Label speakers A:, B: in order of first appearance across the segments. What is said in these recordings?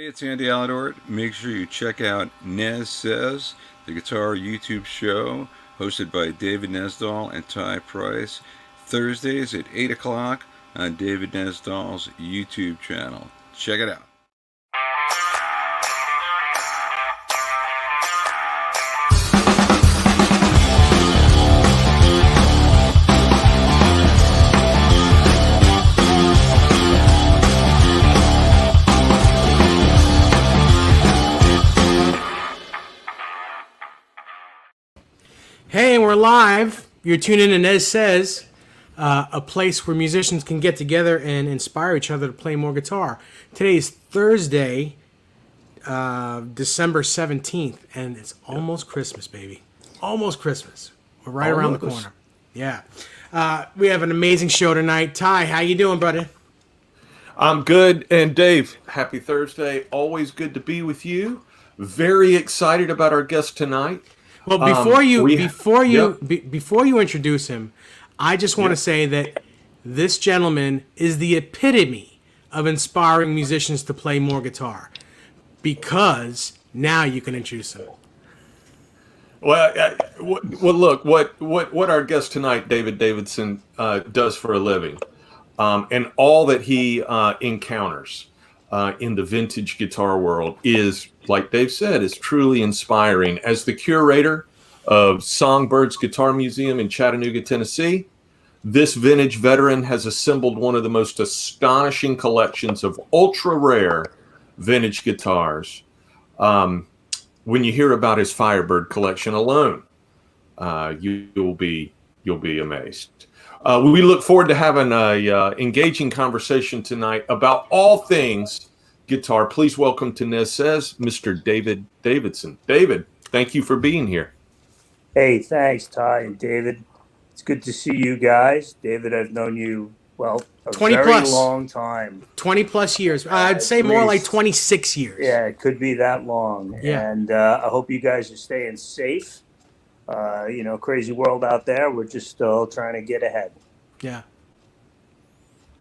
A: It's Andy Aladort. Make sure you check out Nez Says, the guitar YouTube show hosted by David Nesdahl and Ty Price, Thursdays at 8 o'clock on David Nesdahl's YouTube channel. Check it out.
B: Hey, we're live. You're tuning in to Nez Says, a place where musicians can get together and inspire each other to play more guitar. Today is Thursday, December 17th, and it's almost Christmas, baby. Almost Christmas. We're right around the corner. Yeah. We have an amazing show tonight. Ty, how you doing, buddy?
C: I'm good. And Dave, happy Thursday. Always good to be with you. Very excited about our guest tonight.
B: Well, before you introduce him, I just want to say that this gentleman is the epitome of inspiring musicians to play more guitar, because now you can introduce him.
C: Well, look what our guest tonight, David Davidson, does for a living, and all that he encounters in the vintage guitar world is, like Dave said, is truly inspiring. As the curator of Songbirds Guitar Museum in Chattanooga, Tennessee, this vintage veteran has assembled one of the most astonishing collections of ultra rare vintage guitars. When you hear about his Firebird collection alone, you'll be amazed. We look forward to having a engaging conversation tonight about all things guitar. Please welcome to Nez Says, Mr. David Davidson. David, thank you for being here.
D: Hey, thanks, Ty and David. It's good to see you guys. David, I've known you, a
B: 20
D: very
B: plus.
D: long time.
B: 20 plus years. I'd say more like 26 years.
D: Yeah, it could be that long.
B: Yeah.
D: And I hope you guys are staying safe. Crazy world out there. We're just still trying to get ahead.
B: Yeah.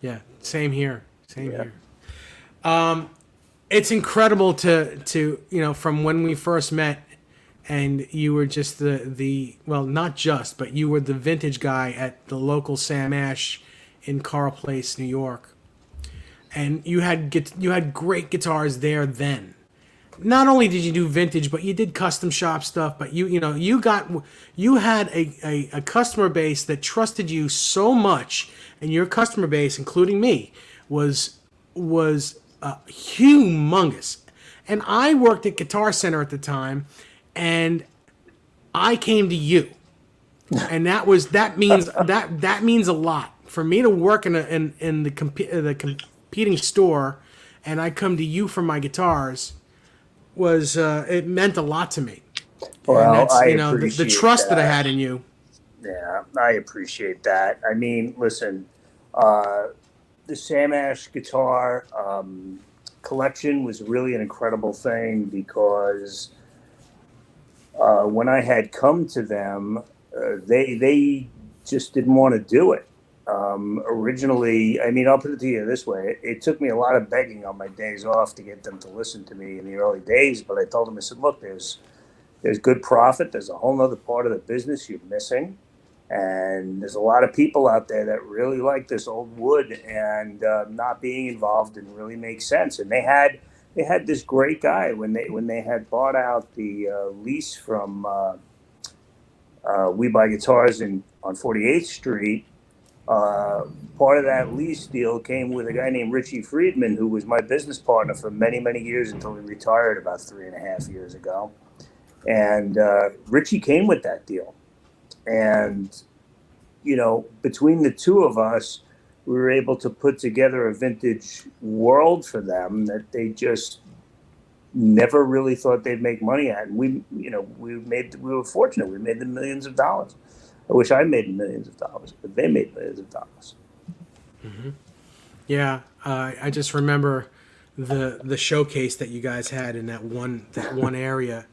B: Yeah. Same here. It's incredible to from when we first met, and you were just not just, but you were the vintage guy at the local Sam Ash in Carl Place, New York, and you had great guitars there then. Not only did you do vintage, but you did custom shop stuff. But you had a customer base that trusted you so much, and your customer base, including me, was humongous. And I worked at Guitar Center at the time, and I came to you, and that means a lot for me to work in the competing store, and I come to you for my guitars. It meant a lot to me.
D: Well,
B: and that's,
D: I
B: appreciate the trust that I had in you.
D: Yeah, I appreciate that. I mean, listen, the Sam Ash guitar collection was really an incredible thing, because when I had come to them, they just didn't want to do it. Originally, I mean, I'll put it to you this way. It took me a lot of begging on my days off to get them to listen to me in the early days. But I told them, I said, look, there's good profit. There's a whole other part of the business you're missing. And there's a lot of people out there that really like this old wood, and not being involved didn't really make sense. And they had this great guy when they had bought out the lease from We Buy Guitars on 48th Street. Part of that lease deal came with a guy named Richie Friedman, who was my business partner for many, many years until he retired about 3.5 years ago. And Richie came with that deal. And, between the two of us, we were able to put together a vintage world for them that they just never really thought they'd make money at. And we were fortunate. We made them millions of dollars. I wish I made millions of dollars, but they made millions of dollars.
B: Mm-hmm. Yeah, I just remember the showcase that you guys had in that one area,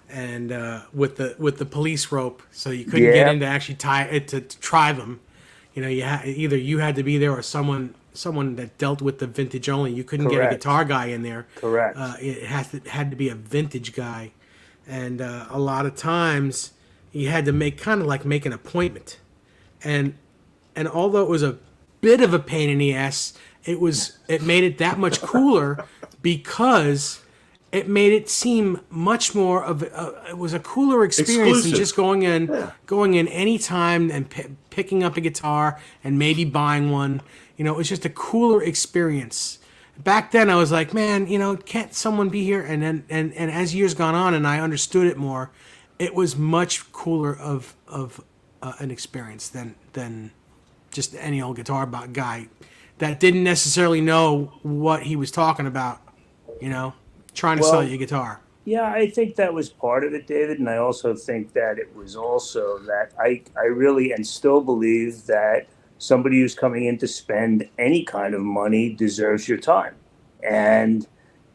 B: and with the police rope, so you couldn't get in to actually to try them. You know, either you had to be there or someone someone that dealt with the vintage only. You couldn't get a
D: Correct.
B: guitar guy in there.
D: Correct.
B: It had to be a vintage guy, and a lot of times you had to make an appointment, and although it was a bit of a pain in the ass, it made it that much cooler because it made it seem much more of it was a cooler experience than
C: Exclusive.
B: just going in any time and picking up a guitar and maybe buying one. It was just a cooler experience. Back then I was like, man, can't someone be here? And then and as years gone on and I understood it more, it was much cooler of an experience than just any old guitar guy that didn't necessarily know what he was talking about, trying to sell you a guitar.
D: Yeah, I think that was part of it, David, and I also think that it was also that I really and still believe that somebody who's coming in to spend any kind of money deserves your time. And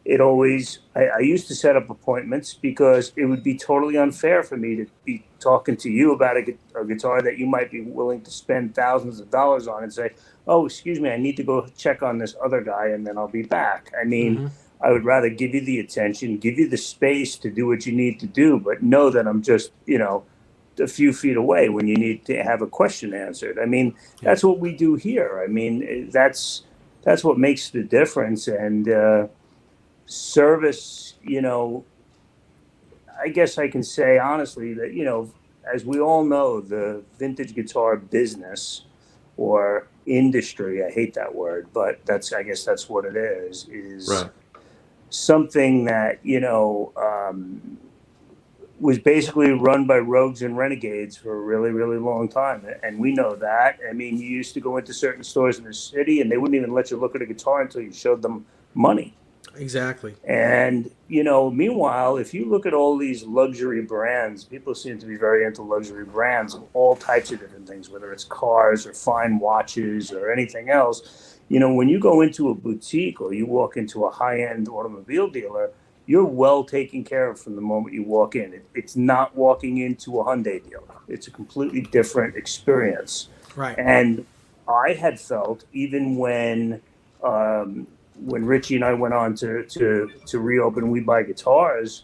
D: I used to set up appointments because it would be totally unfair for me to be talking to you about a guitar that you might be willing to spend thousands of dollars on and say, oh, excuse me, I need to go check on this other guy and then I'll be back. I mean, I would rather give you the attention, give you the space to do what you need to do, but know that I'm just, a few feet away when you need to have a question answered. I mean, that's what we do here. I mean, that's what makes the difference. And service, I guess I can say honestly that, as we all know, the vintage guitar business or industry, I hate that word, but I guess that's what it is
C: Right.
D: something that, was basically run by rogues and renegades for a really, really long time. And we know that. I mean, you used to go into certain stores in the city and they wouldn't even let you look at a guitar until you showed them money.
B: Exactly.
D: And, meanwhile, if you look at all these luxury brands, people seem to be very into luxury brands of all types of different things, whether it's cars or fine watches or anything else. When you go into a boutique or you walk into a high-end automobile dealer, you're well taken care of from the moment you walk in. It's not walking into a Hyundai dealer. It's a completely different experience.
B: Right.
D: And I had felt even when Richie and I went on to reopen We Buy Guitars,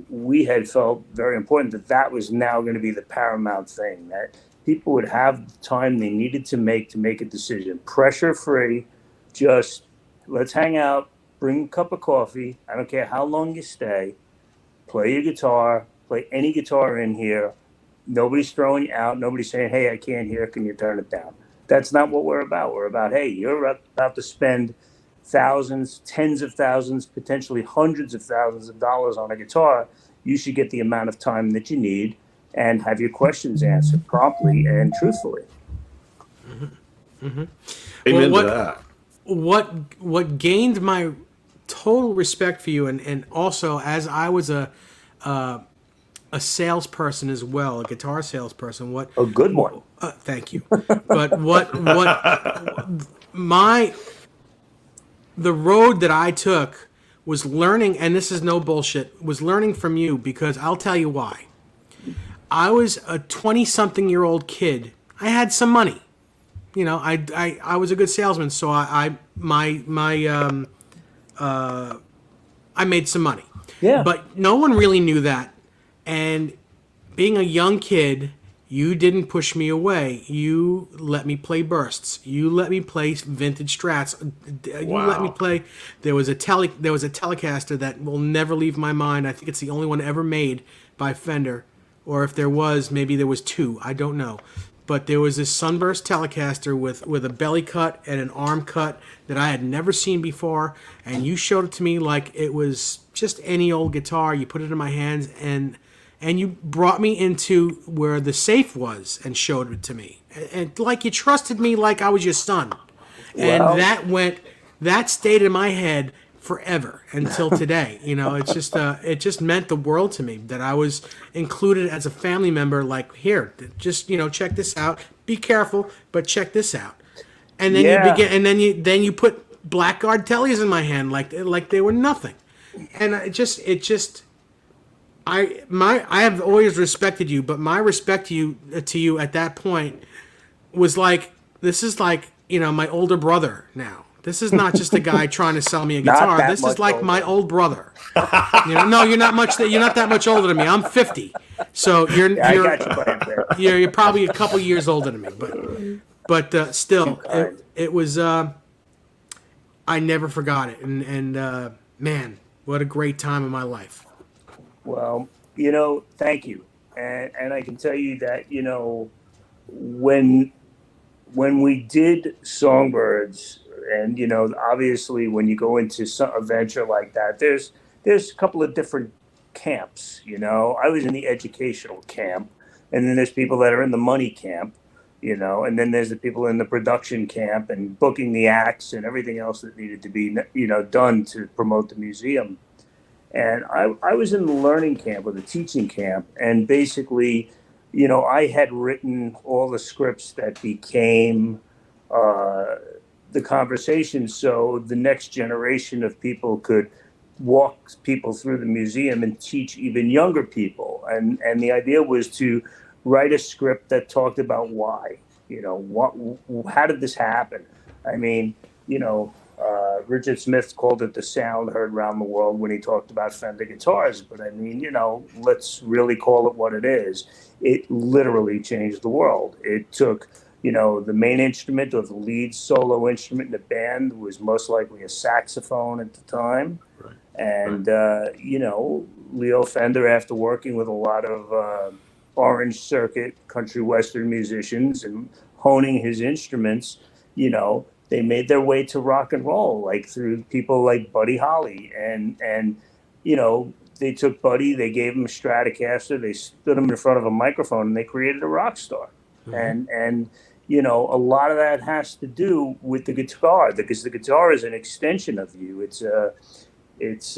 D: we had felt very important that was now going to be the paramount thing, that people would have the time they needed to make a decision. Pressure free, just let's hang out, bring a cup of coffee. I don't care how long you stay. Play your guitar, play any guitar in here. Nobody's throwing you out. Nobody's saying, hey, I can't hear. Can you turn it down? That's not what we're about. We're about, hey, you're about to spend thousands, tens of thousands, potentially hundreds of thousands of dollars on a guitar. You should get the amount of time that you need and have your questions answered promptly and truthfully.
C: Amen to that.
B: What gained my total respect for you, and also as I was a salesperson as well, a guitar salesperson.
D: A good one.
B: Thank you. But the road that I took was learning, and this is no bullshit, was learning from you, because I'll tell you why. I was a 20-something-year-old kid. I had some money. I was a good salesman, so I made some money.
D: Yeah.
B: But no one really knew that. And being a young kid, you didn't push me away. You let me play bursts. You let me play vintage Strats. You let me play. There was a Telecaster that will never leave my mind. I think it's the only one ever made by Fender, or if there was, maybe there was two. I don't know. But there was this Sunburst Telecaster with a belly cut and an arm cut that I had never seen before, and you showed it to me like it was just any old guitar. You put it in my hands, and you brought me into where the safe was and showed it to me, and like you trusted me like I was your son. And that stayed in my head forever until today. It just meant the world to me that I was included as a family member. Like, here, just check this out. Be careful, but check this out. And then you put Blackguard Tellies in my hand like they were nothing. And I have always respected you, but my respect to you at that point was like, this is like my older brother now. This is not just a guy trying to sell me a
D: Not
B: guitar.
D: that
B: This is
D: much
B: like
D: older.
B: my old brother. No, you're not much. You're not that much older than me. I'm 50, so
D: I got you by a bit.
B: you're probably a couple years older than me. But still,
D: kind.
B: it was. I never forgot it, and man, what a great time in my life.
D: Well, thank you. And I can tell you that, when we did Songbirds, and obviously when you go into a venture like that, there's a couple of different camps. I was in the educational camp, and then there's people that are in the money camp, and then there's the people in the production camp and booking the acts and everything else that needed to be done to promote the museum. And I was in the learning camp or the teaching camp, and basically, I had written all the scripts that became the conversation, so the next generation of people could walk people through the museum and teach even younger people. And the idea was to write a script that talked about why, how did this happen? I mean, Richard Smith called it the sound heard around the world when he talked about Fender guitars. But I mean, let's really call it what it is. It literally changed the world. It took, the main instrument or the lead solo instrument in the band was most likely a saxophone at the time.
C: Right.
D: And, Leo Fender, after working with a lot of Orange Circuit country western musicians and honing his instruments, they made their way to rock and roll, like through people like Buddy Holly. And they took Buddy, they gave him a Stratocaster, they stood him in front of a microphone, and they created a rock star. Mm-hmm. And a lot of that has to do with the guitar, because the guitar is an extension of you. It's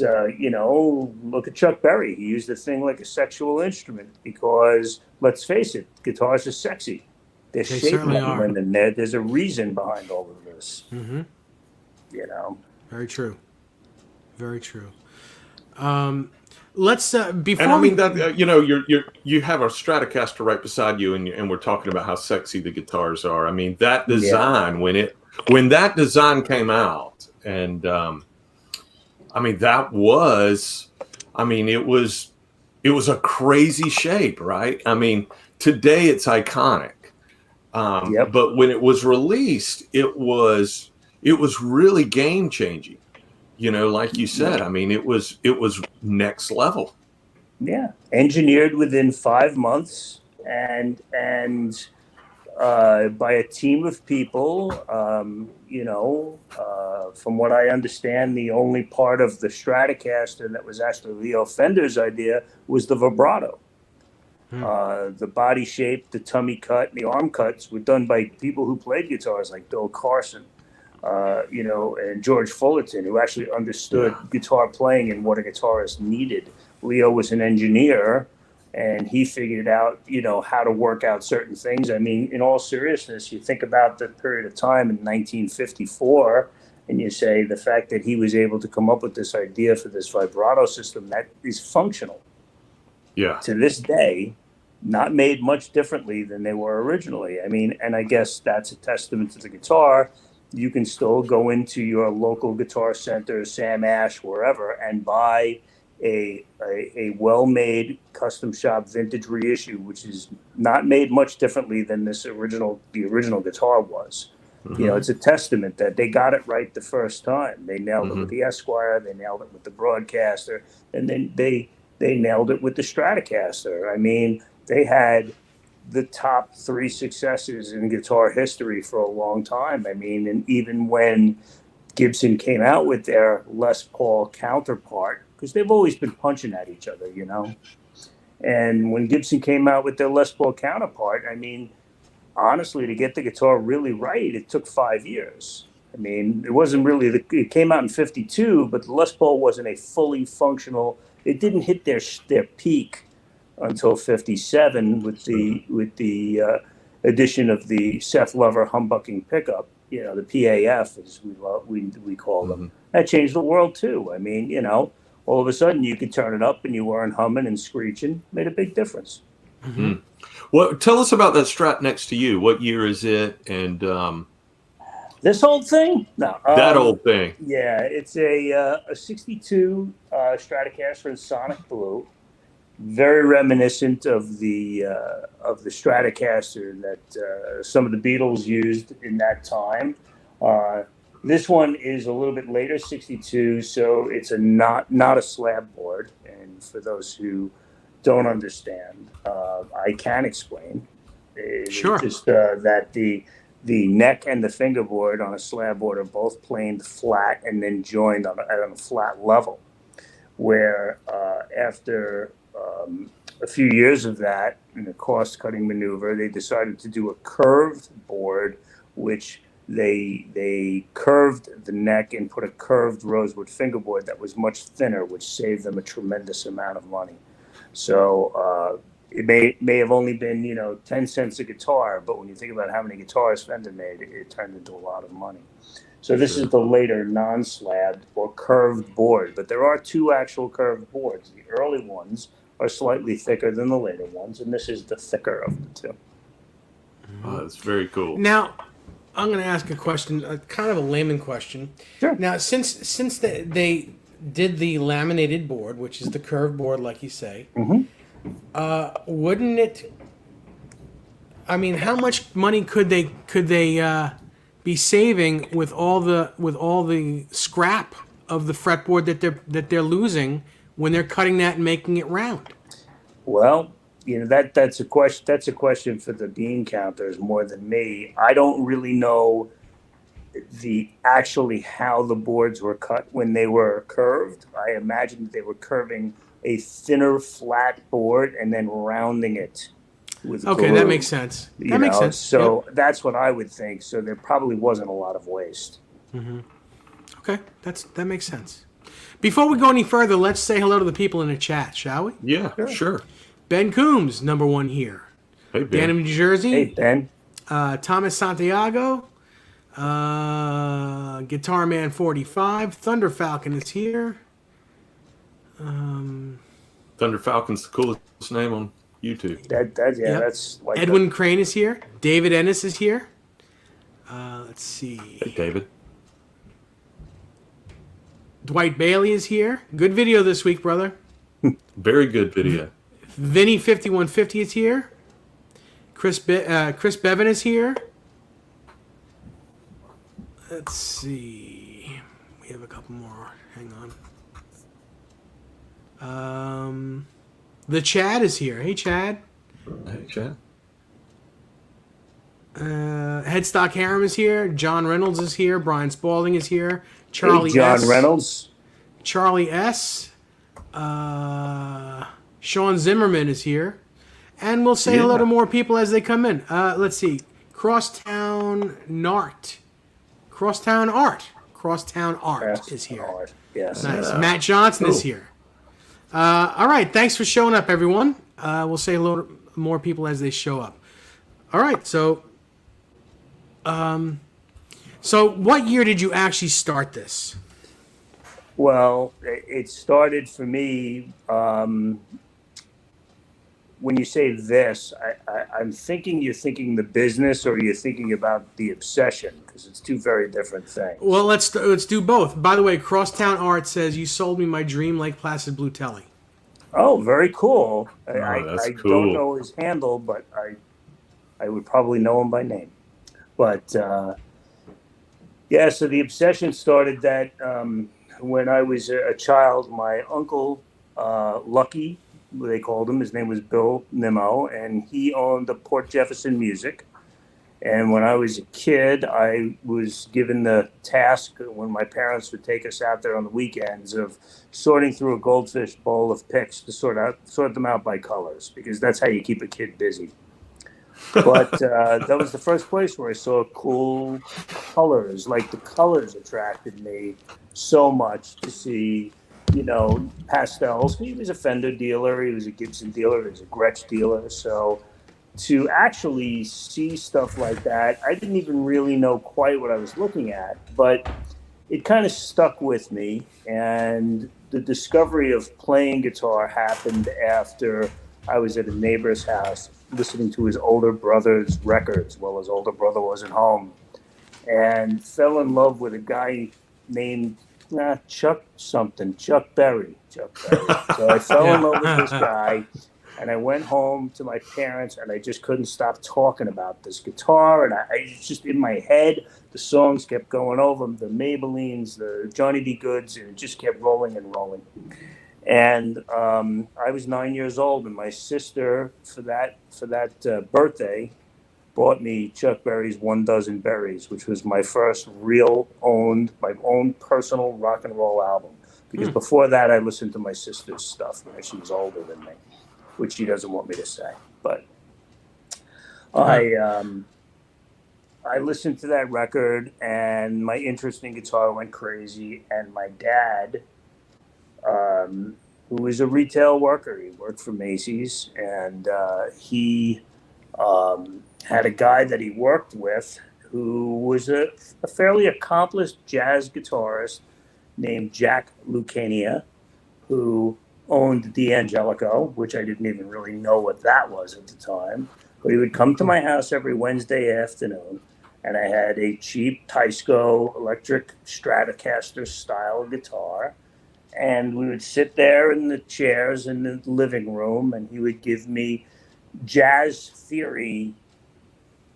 D: look at Chuck Berry. He used the thing like a sexual instrument because, let's face it, guitars are sexy. They're shaped like women. There's a reason behind all of this.
B: Mm-hmm.
D: Very
B: true. Very true. Let's before
C: and I mean that you have a Stratocaster right beside you, and we're talking about how sexy the guitars are. I mean that design when that design came out, and it was a crazy shape, right? I mean today it's iconic. But when it was released, it was really game changing. Like you said, I mean, it was next level.
D: Yeah, engineered within 5 months, and by a team of people. From what I understand, the only part of the Stratocaster that was actually Leo Fender's idea was the vibrato. The body shape, the tummy cut, and the arm cuts were done by people who played guitars like Bill Carson, and George Fullerton, who actually understood guitar playing and what a guitarist needed. Leo was an engineer, and he figured out, how to work out certain things. I mean, in all seriousness, you think about the period of time in 1954, and you say the fact that he was able to come up with this idea for this vibrato system that is functional.
C: Yeah.
D: To this day, not made much differently than they were originally. I mean, and I guess that's a testament to the guitar. You can still go into your local guitar center, Sam Ash, wherever, and buy a well-made custom shop vintage reissue, which is not made much differently than the original guitar was. Mm-hmm. It's a testament that they got it right the first time. They nailed it with the Esquire, they nailed it with the Broadcaster, and then they nailed it with the Stratocaster. I mean, they had the top 3 successes in guitar history for a long time. I mean, and even when Gibson came out with their Les Paul counterpart, because they've always been punching at each other, And when Gibson came out with their Les Paul counterpart, I mean, honestly, to get the guitar really right, it took 5 years. I mean, it wasn't really, it came out in 52, but the Les Paul wasn't a fully functional, it didn't hit their peak until 57 with the addition of the Seth Lover humbucking pickup, the PAF as we call them. That changed the world too. I mean, all of a sudden you could turn it up and you weren't humming and screeching. Made a big difference.
C: Mm-hmm. Well, tell us about that Strat next to you. What year is it? And
D: This old thing? No.
C: That old thing.
D: Yeah, it's a 62 Stratocaster in Sonic Blue. Very reminiscent of the Stratocaster that some of the Beatles used in that time. Uh, this one is a little bit later, 62, so it's not a slab board. And for those who don't understand, I can explain.
B: Sure.
D: It's just that the neck and the fingerboard on a slab board are both planed flat and then joined on a flat level. Where after a few years of that, in a cost-cutting maneuver, they decided to do a curved board, which they curved the neck and put a curved rosewood fingerboard that was much thinner, which saved them a tremendous amount of money. So it may have only been 10 cents a guitar, but when you think about how many guitars Fender made, it turned into a lot of money. So this is the later non-slabbed or curved board, but there are two actual curved boards. The early ones are slightly thicker than the later ones, and this is the thicker of the two.
C: Oh, that's very cool.
B: Now, I'm going to ask a question, kind of a layman question.
D: Sure.
B: Now, since they did the laminated board, which is the curved board, like you say, wouldn't it? I mean, how much money could they be saving with all the scrap of the fretboard that they're losing when they're cutting that and making it round?
D: Well, that's a question. That's a question for the bean counters more than me. I don't really know how the boards were cut when they were curved. I imagine that they were curving a thinner flat board and then rounding it with glue.
B: Okay, that makes sense. That makes sense.
D: So that's what I would think. So there probably wasn't a lot of waste.
B: Okay, that makes sense. Before we go any further, let's say hello to the people in the chat, shall we?
C: Yeah, sure.
B: Ben Coombs, number one here.
C: Hey, Ben.
B: Dan of New Jersey.
D: Hey, Ben.
B: Thomas Santiago. Guitar Man 45. Thunder Falcon is here.
C: Thunder Falcon's the coolest name on YouTube.
D: That's like
B: Edwin Crane is here. David Ennis is here. Let's see.
C: Hey, David.
B: Dwight Bailey is here. Good video this week, brother.
C: Very good video.
B: Vinny 5150 is here. Chris Bevan is here. Let's see. We have a couple more. Hang on. The Chad is here. Hey, Chad.
C: Hey, Chad.
B: Headstock Harem is here. John Reynolds is here. Brian Spalding is here. Charlie
D: John
B: S.
D: Reynolds.
B: Charlie S. Sean Zimmerman is here. And we'll say hello to more people as they come in. Let's see. Crosstown Art is here.
D: Art. Yes.
B: Nice. Matt Johnson is here. All right. Thanks for showing up, everyone. We'll say hello to more people as they show up. All right. So what year did you actually start this?
D: Well, it started for me when you say this, I'm thinking you're thinking the business or you're thinking about the obsession, because it's two very different things.
B: Well, let's do both. By the way, Crosstown Art says, "You sold me my dream like Placid Blue Telly."
D: Oh, very cool.
C: That's
D: I
C: cool.
D: don't know his handle, but I would probably know him by name. But yeah, so the obsession started that when I was a child. My uncle, Lucky, they called him. His name was Bill Nimmo, and he owned the Port Jefferson Music. And when I was a kid, I was given the task when my parents would take us out there on the weekends of sorting through a goldfish bowl of picks to sort them out by colors, because that's how you keep a kid busy. But that was the first place where I saw cool colors. Like, the colors attracted me so much to see, pastels. He was a Fender dealer. He was a Gibson dealer. He was a Gretsch dealer. So to actually see stuff like that, I didn't even really know quite what I was looking at, but it kind of stuck with me. And the discovery of playing guitar happened after I was at a neighbor's house listening to his older brother's records while his older brother wasn't home. and fell in love with a guy named Chuck something, Chuck Berry. Chuck Berry. So I fell in love with this guy, and I went home to my parents, and I just couldn't stop talking about this guitar. And I just in my head, the songs kept going over the Maybellines, the Johnny B. Goods, and it just kept rolling and rolling. And I was 9 years old, and my sister for that birthday bought me Chuck Berry's One Dozen Berries, which was my first my own personal rock and roll album. Because before that, I listened to my sister's stuff when she was older than me, which she doesn't want me to say. But I listened to that record, and my interest in guitar went crazy. And my dad, who was a retail worker, he worked for Macy's, and he had a guy that he worked with who was a fairly accomplished jazz guitarist named Jack Lucania, who owned D'Angelico, which I didn't even really know what that was at the time. But he would come to my house every Wednesday afternoon, and I had a cheap Teisco electric Stratocaster style guitar. And we would sit there in the chairs in the living room, and he would give me jazz theory,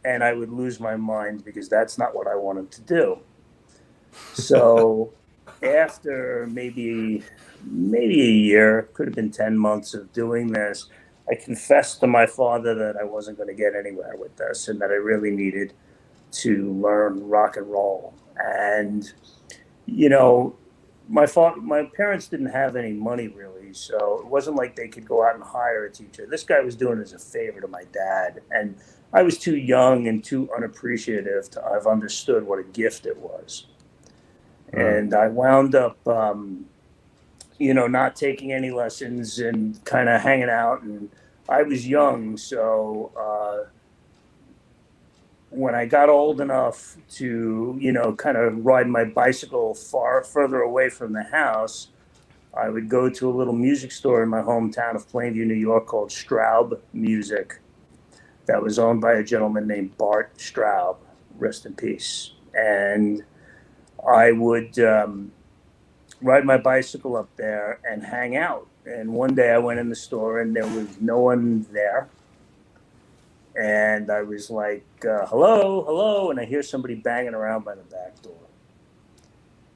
D: and I would lose my mind because that's not what I wanted to do. So after maybe a year, could have been 10 months of doing this, I confessed to my father that I wasn't going to get anywhere with this and that I really needed to learn rock and roll. And, you know, my parents didn't have any money really, so it wasn't like they could go out and hire a teacher. This guy was doing it as a favor to my dad, and I was too young and too unappreciative to have understood what a gift it was. And I wound up, not taking any lessons and kind of hanging out. And I was young, so when I got old enough to, kind of ride my bicycle further away from the house, I would go to a little music store in my hometown of Plainview, New York, called Straub Music, that was owned by a gentleman named Bart Straub, rest in peace. And I would ride my bicycle up there and hang out. And one day I went in the store and there was no one there. And I was like, hello, hello. And I hear somebody banging around by the back door.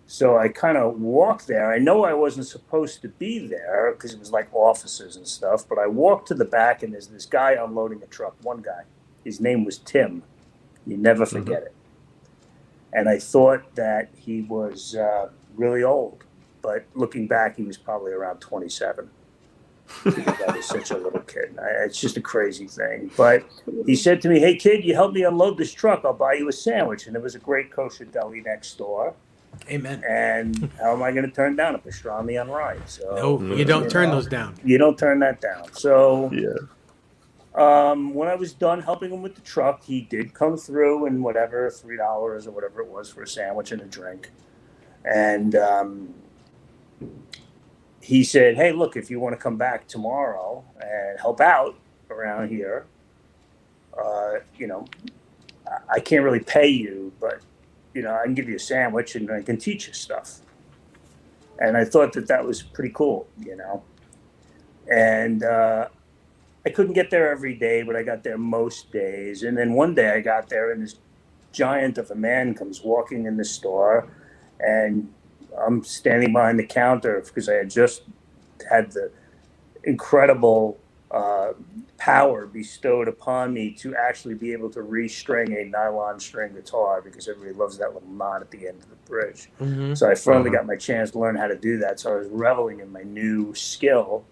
D: So I kind of walked there. I know I wasn't supposed to be there because it was like offices and stuff. But I walked to the back and there's this guy unloading a truck, one guy. His name was Tim. You never forget it. And I thought that he was really old. But looking back, he was probably around 27. Because I was such a little kid. It's just a crazy thing. But he said to me, hey, kid, you help me unload this truck, I'll buy you a sandwich. And there was a great kosher deli next door.
B: Amen.
D: And how am I going to turn down a pastrami on rye? So,
B: no, you don't turn those down.
D: You don't turn that down. So
C: Yeah.
D: when I was done helping him with the truck, he did come through and whatever, $3 or whatever it was for a sandwich and a drink. And he said, hey, look, if you want to come back tomorrow and help out around here, I can't really pay you, but, I can give you a sandwich and I can teach you stuff. And I thought that was pretty cool, And I couldn't get there every day, but I got there most days. And then one day I got there and this giant of a man comes walking in the store, and I'm standing behind the counter because I had just had the incredible power bestowed upon me to actually be able to restring a nylon string guitar, because everybody loves that little knot at the end of the bridge. Mm-hmm. So I finally got my chance to learn how to do that. So I was reveling in my new skill.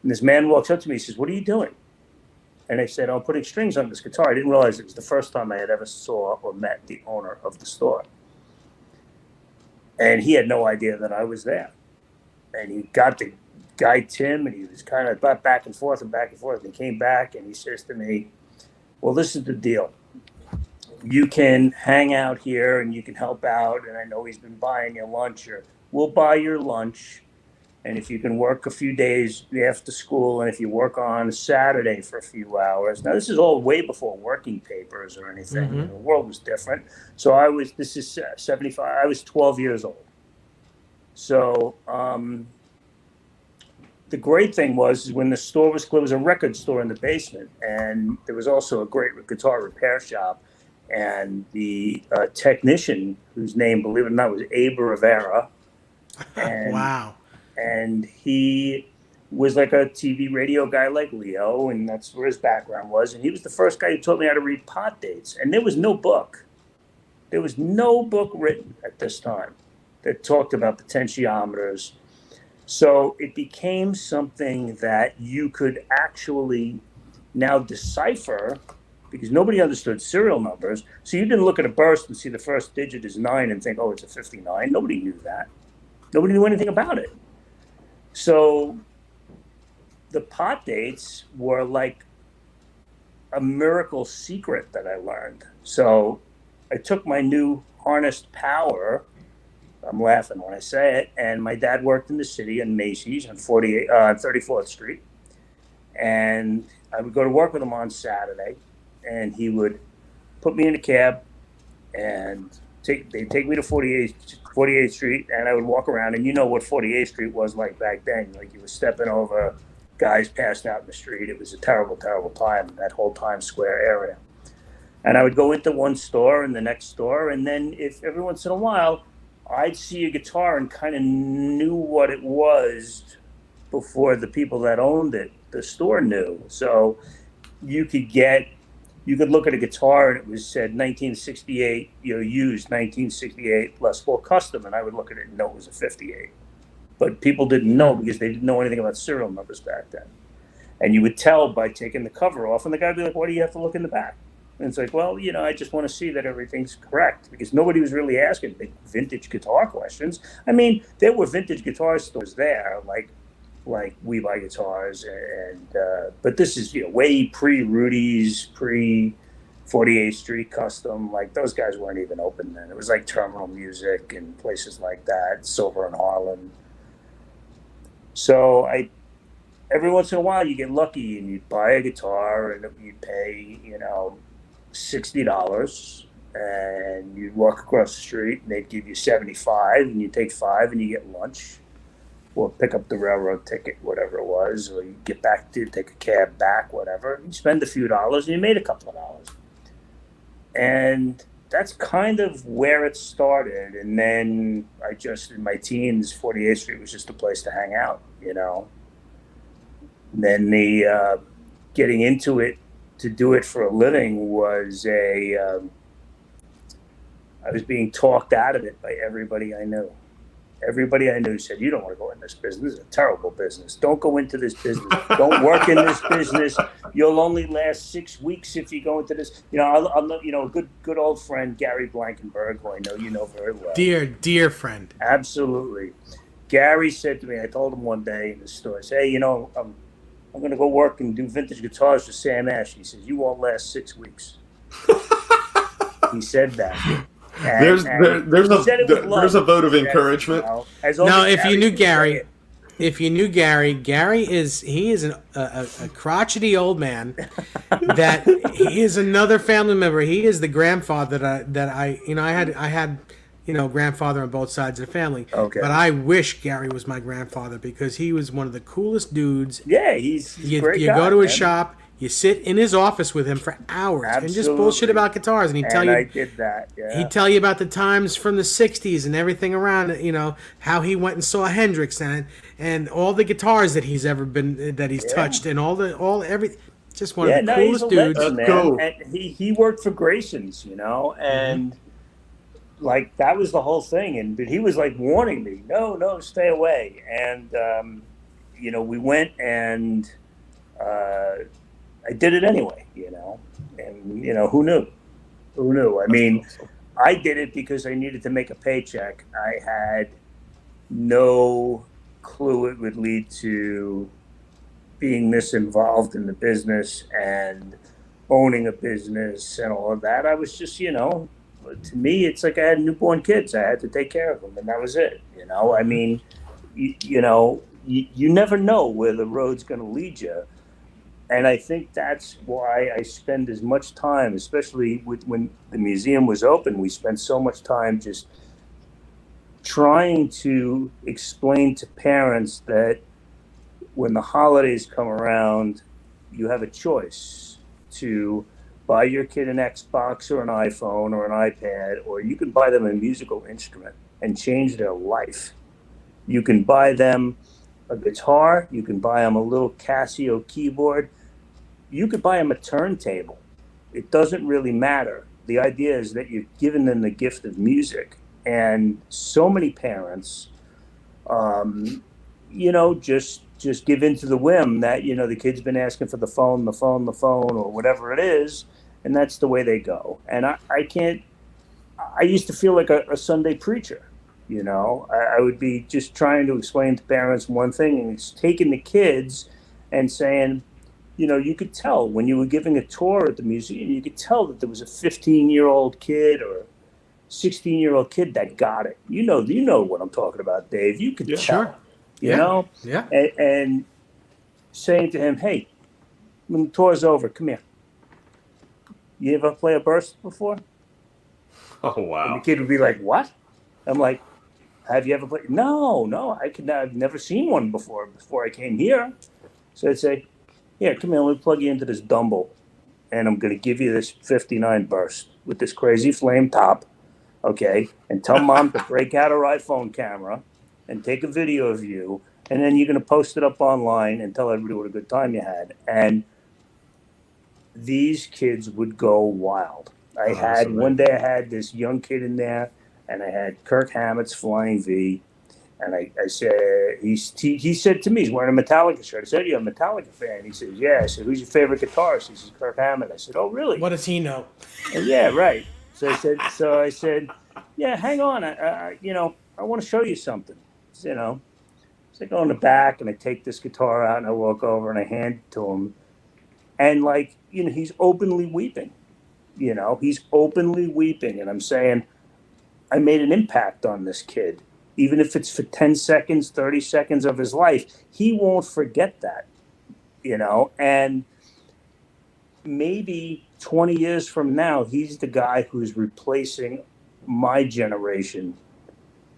D: And this man walks up to me, he says, what are you doing? And I said, I'm putting strings on this guitar. I didn't realize it was the first time I had ever saw or met the owner of the store. And he had no idea that I was there. And he got the guy, Tim, and he was kind of back and forth and came back and he says to me, well, this is the deal. You can hang out here and you can help out. And I know he's been buying your lunch, or we'll buy your lunch And if you can work a few days after school, and if you work on Saturday for a few hours, now this is all way before working papers or anything.
B: Mm-hmm.
D: The world was different. So this is 75, I was 12 years old. So the great thing was when the store was closed, there was a record store in the basement, and there was also a great guitar repair shop. And the technician, whose name, believe it or not, was Abe Rivera, and
B: Wow.
D: and he was like a TV radio guy like Leo, and that's where his background was. And he was the first guy who taught me how to read pot dates. And there was no book. There was no book written at this time that talked about potentiometers. So it became something that you could actually now decipher, because nobody understood serial numbers. So you didn't look at a burst and see the first digit is 9 and think, oh, it's a 59. Nobody knew that. Nobody knew anything about it. So the pot dates were like a miracle secret that I learned. So I took my new harnessed power. I'm laughing when I say it. And my dad worked in the city in Macy's on 34th Street. And I would go to work with him on Saturday, and he would put me in a cab and they'd take me to 48th Street, and I would walk around, and you know what 48th Street was like back then. Like, you were stepping over guys passed out in the street. It was a terrible, terrible time, that whole Times Square area. And I would go into one store and the next store, and then if every once in a while I'd see a guitar and kind of knew what it was before the people that owned it, the store, knew. So you could look at a guitar and it was said 1968, used 1968 Les Paul custom, and I would look at it and know it was a 58. But people didn't know because they didn't know anything about serial numbers back then. And you would tell by taking the cover off, and the guy would be like, "Why do you have to look in the back?" And it's like, well, I just want to see that everything's correct, because nobody was really asking big vintage guitar questions. I mean, there were vintage guitar stores there, like We Buy Guitars, but this is way pre-Rudy's, pre-48th Street Custom. Like, those guys weren't even open then. It was like Terminal Music and places like that, Silver and Harlan. So every once in a while you get lucky and you'd buy a guitar and you'd pay $60, and you'd walk across the street and they'd give you 75, and you take 5 and you get lunch, or pick up the railroad ticket, whatever it was, or you get back to take a cab back, whatever. You spend a few dollars and you made a couple of dollars. And that's kind of where it started. And then in my teens, 48th Street was just a place to hang out, And then the getting into it to do it for a living was I was being talked out of it by everybody I knew. Everybody I knew said, "You don't want to go in this business. It's a terrible business. Don't go into this business. Don't work in this business. You'll only last 6 weeks if you go into this." I'm good old friend Gary Blankenberg, who I know you know very well.
B: Dear friend.
D: Absolutely. Gary said to me, I told him one day in the store, I said, "Hey, I'm going to go work and do vintage guitars for Sam Ash." He says, "You won't last 6 weeks." He said that.
C: There's a vote of encouragement.
B: Now, if you knew Gary, Gary is a crotchety old man. That he is another family member. He is the grandfather I had grandfather on both sides of the family.
D: Okay.
B: But I wish Gary was my grandfather, because he was one of the coolest dudes.
D: Yeah, he's a great guy.
B: You go to his shop. You sit in his office with him for hours.
D: Absolutely.
B: And just bullshit about guitars, and he'd tell you.
D: I did that. Yeah.
B: He'd tell you about the times from the '60s and everything around it. How he went and saw Hendrix and all the guitars that he's ever touched, and everything. Just one of the coolest dudes.
D: Legend, man. Cool. And he worked for Grayson's, and like that was the whole thing. But he was like warning me, no, stay away. And we went and. I did it anyway, and who knew? I mean, I did it because I needed to make a paycheck. I had no clue it would lead to being this involved in the business and owning a business and all of that. I was just, to me, it's like I had newborn kids. I had to take care of them, and that was it. I mean, you never know where the road's going to lead you. And I think that's why I spend as much time, especially when the museum was open, we spent so much time just trying to explain to parents that when the holidays come around, you have a choice to buy your kid an Xbox or an iPhone or an iPad, or you can buy them a musical instrument and change their life. You can buy them a guitar, you can buy them a little Casio keyboard, you could buy them a turntable. It doesn't really matter. The idea is that you're giving them the gift of music. And so many parents, just give in to the whim that, the kid's been asking for the phone, or whatever it is, and that's the way they go. And I can't, I used to feel like a Sunday preacher. I would be just trying to explain to parents one thing, and it's taking the kids and saying, you could tell when you were giving a tour at the museum, you could tell that there was a 15-year-old kid or 16-year-old kid that got it. You know what I'm talking about, Dave. You could tell.
B: Sure.
D: You know?
B: Yeah.
D: And saying to him, hey, when the tour's over, come here. You ever play a burst before?
C: Oh, wow.
D: And the kid would be like, what? I'm like, have you ever played? No, I've never seen one before I came here. So I'd say, here, come here, let me plug you into this Dumble. And I'm going to give you this 59 burst with this crazy flame top, okay? And tell mom to break out her iPhone camera and take a video of you. And then you're going to post it up online and tell everybody what a good time you had. And these kids would go wild. One day I had this young kid in there, and I had Kirk Hammett's Flying V. And I said, he said to me, he's wearing a Metallica shirt. I said, you're a Metallica fan? He says, yeah. I said, who's your favorite guitarist? He says, Kirk Hammett. I said, oh, really?
B: What does he know?
D: And yeah, right. So I said, yeah, hang on. I want to show you something. So I go in the back and I take this guitar out and I walk over and I hand it to him. And he's openly weeping. He's openly weeping. And I'm saying, I made an impact on this kid. Even if it's for 10 seconds, 30 seconds of his life, he won't forget that, and maybe 20 years from now, he's the guy who's replacing my generation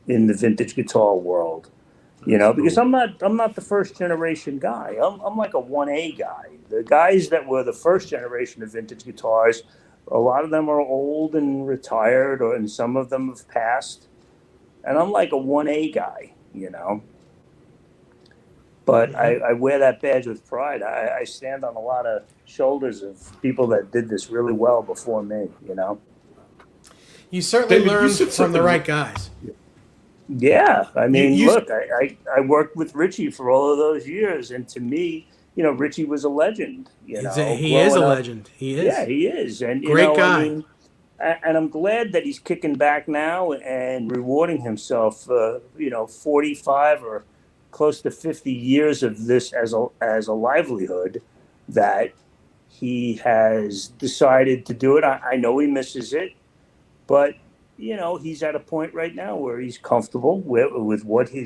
D: in the vintage guitar world, because I'm not the first generation guy. I'm like a 1A guy. The guys that were the first generation of vintage guitars, a lot of them are old and retired, and some of them have passed. And I'm like a 1A guy, But I wear that badge with pride. I stand on a lot of shoulders of people that did this really well before me,
B: You certainly
C: David,
B: learned from the right guys.
D: Yeah. I mean, look, I worked with Richie for all of those years. And to me, Richie was a legend,
B: He is a legend. He is.
D: Yeah, he is. And
B: great guy.
D: And I'm glad that he's kicking back now and rewarding himself, 45 or close to 50 years of this as a livelihood, that he has decided to do it. I know he misses it, but, he's at a point right now where he's comfortable with what he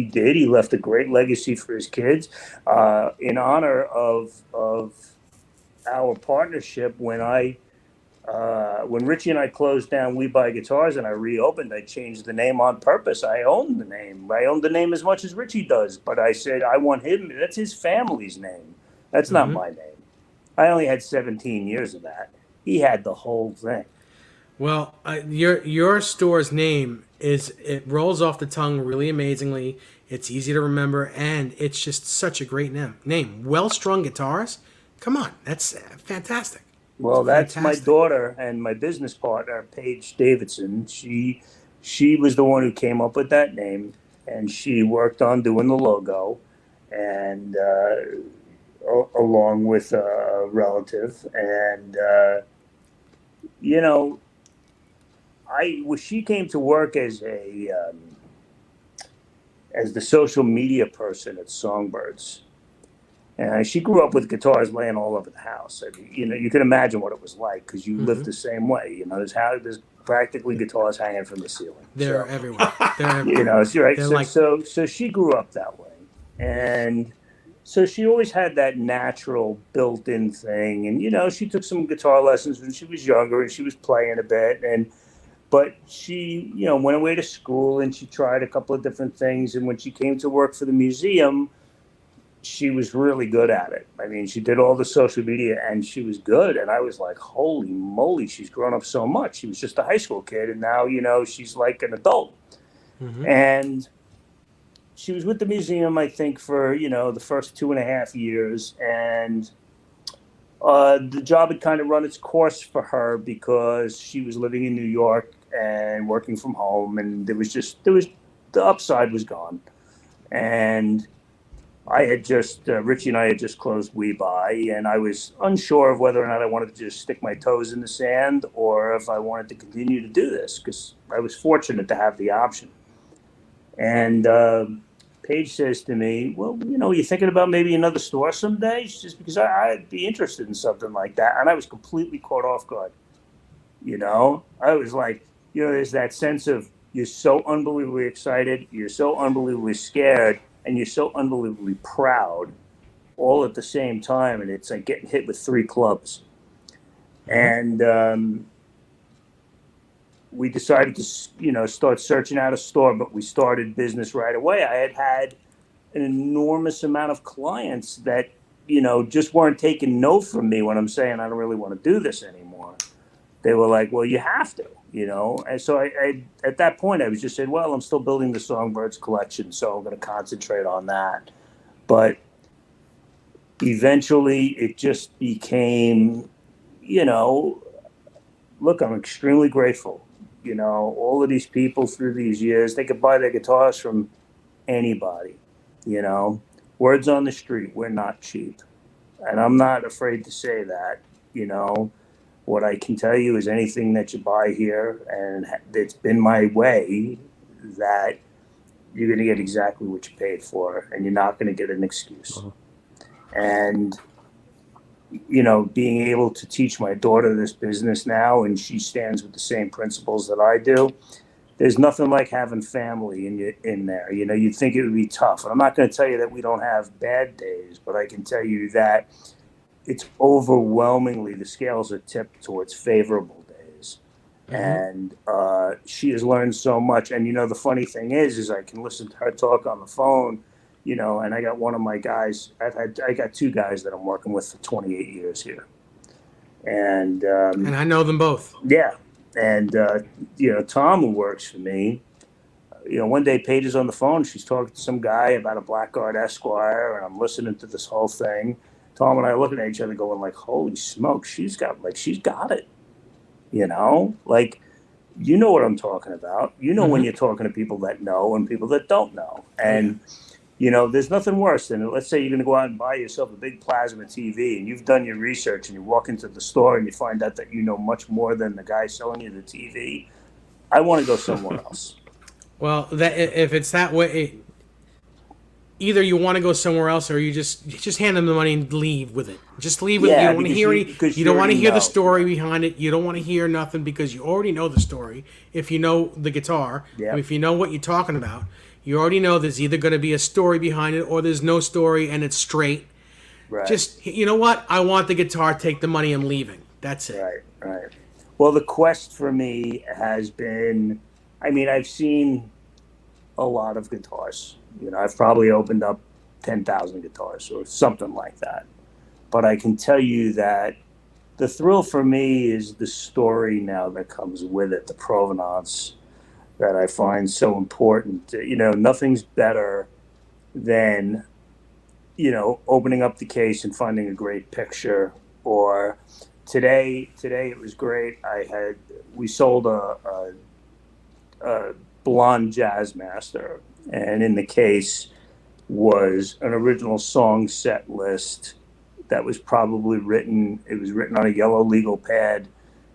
D: did. He left a great legacy for his kids. In honor of our partnership, when Richie and I closed down We Buy Guitars and I reopened, I changed the name on purpose. I own the name. I own the name as much as Richie does. But I said, I want him. That's his family's name. That's not my name. I only had 17 years of that. He had the whole thing.
B: Well, your store's name it rolls off the tongue really amazingly. It's easy to remember, and it's just such a great name. Well Strung Guitars. Come on, that's fantastic.
D: Well, that's my daughter and my business partner, Paige Davidson. She was the one who came up with that name, and she worked on doing the logo, and along with a relative. And she came to work as the social media person at Songbirds. And she grew up with guitars laying all over the house. I mean, you can imagine what it was like because you live the same way. There's practically guitars hanging from the ceiling.
B: They're everywhere. They're everywhere.
D: Right. So she grew up that way, And so she always had that natural built-in thing. And, she took some guitar lessons when she was younger and she was playing a bit. But she, went away to school and she tried a couple of different things. And when she came to work for the museum, she was really good at it. I mean, she did all the social media and she was good. And I was like, holy moly, she's grown up so much. She was just a high school kid. And now, she's like an adult.
B: Mm-hmm.
D: And she was with the museum, I think, for, the first 2.5 years. And the job had kind of run its course for her because she was living in New York and working from home. And the upside was gone. And Richie and I had just closed We Buy, and I was unsure of whether or not I wanted to just stick my toes in the sand or if I wanted to continue to do this because I was fortunate to have the option. And Paige says to me, well, you're thinking about maybe another store someday? She says, because I'd be interested in something like that. And I was completely caught off guard. I was like, there's that sense of you're so unbelievably excited, you're so unbelievably scared, and you're so unbelievably proud all at the same time. And it's like getting hit with 3 clubs. And we decided to, start searching out a store, but we started business right away. I had an enormous amount of clients that, just weren't taking no from me when I'm saying I don't really want to do this anymore. They were like, well, you have to, And so I at that point, I was just saying, well, I'm still building the Songbirds collection, so I'm going to concentrate on that. But eventually it just became, look, I'm extremely grateful. All of these people through these years, they could buy their guitars from anybody, Words on the street, we're not cheap. And I'm not afraid to say that, What I can tell you is anything that you buy here, and it's been my way, that you're going to get exactly what you paid for, and you're not going to get an excuse. And, being able to teach my daughter this business now, and she stands with the same principles that I do, there's nothing like having family in there. You'd think it would be tough. And I'm not going to tell you that we don't have bad days, but I can tell you that it's overwhelmingly, the scales are tipped towards favorable days. And she has learned so much. And, the funny thing is I can listen to her talk on the phone, and I got one of my guys, I got 2 guys that I'm working with for 28 years here. And
B: I know them both.
D: Yeah. And, Tom, who works for me, one day Paige is on the phone. She's talking to some guy about a Blackguard Esquire, and I'm listening to this whole thing. Tom and I are looking at each other going like, holy smoke, she's got it. Like, what I'm talking about. When you're talking to people that know and people that don't know. And, there's nothing worse than, let's say you're going to go out and buy yourself a big plasma TV and you've done your research and you walk into the store and you find out that you know much more than the guy selling you the TV. I want to go somewhere else.
B: Well, if it's that way, either you want to go somewhere else or you just hand them the money and leave with it. Just leave with it. You don't want to hear you don't want to hear the story behind it. You don't want to hear nothing because you already know the story. If you know the guitar, if you know what you're talking about, you already know there's either going to be a story behind it or there's no story and it's straight.
D: Right.
B: Just, you know what? I want the guitar, take the money, I'm leaving. That's it.
D: Right. Well, the quest for me has been, I've seen a lot of guitars. I've probably opened up 10,000 guitars or something like that. But I can tell you that the thrill for me is the story now that comes with it, the provenance that I find so important. Nothing's better than, opening up the case and finding a great picture. Or today it was great. We sold a blonde jazz master, and in the case was an original song set list that was probably written. It was written on a yellow legal pad.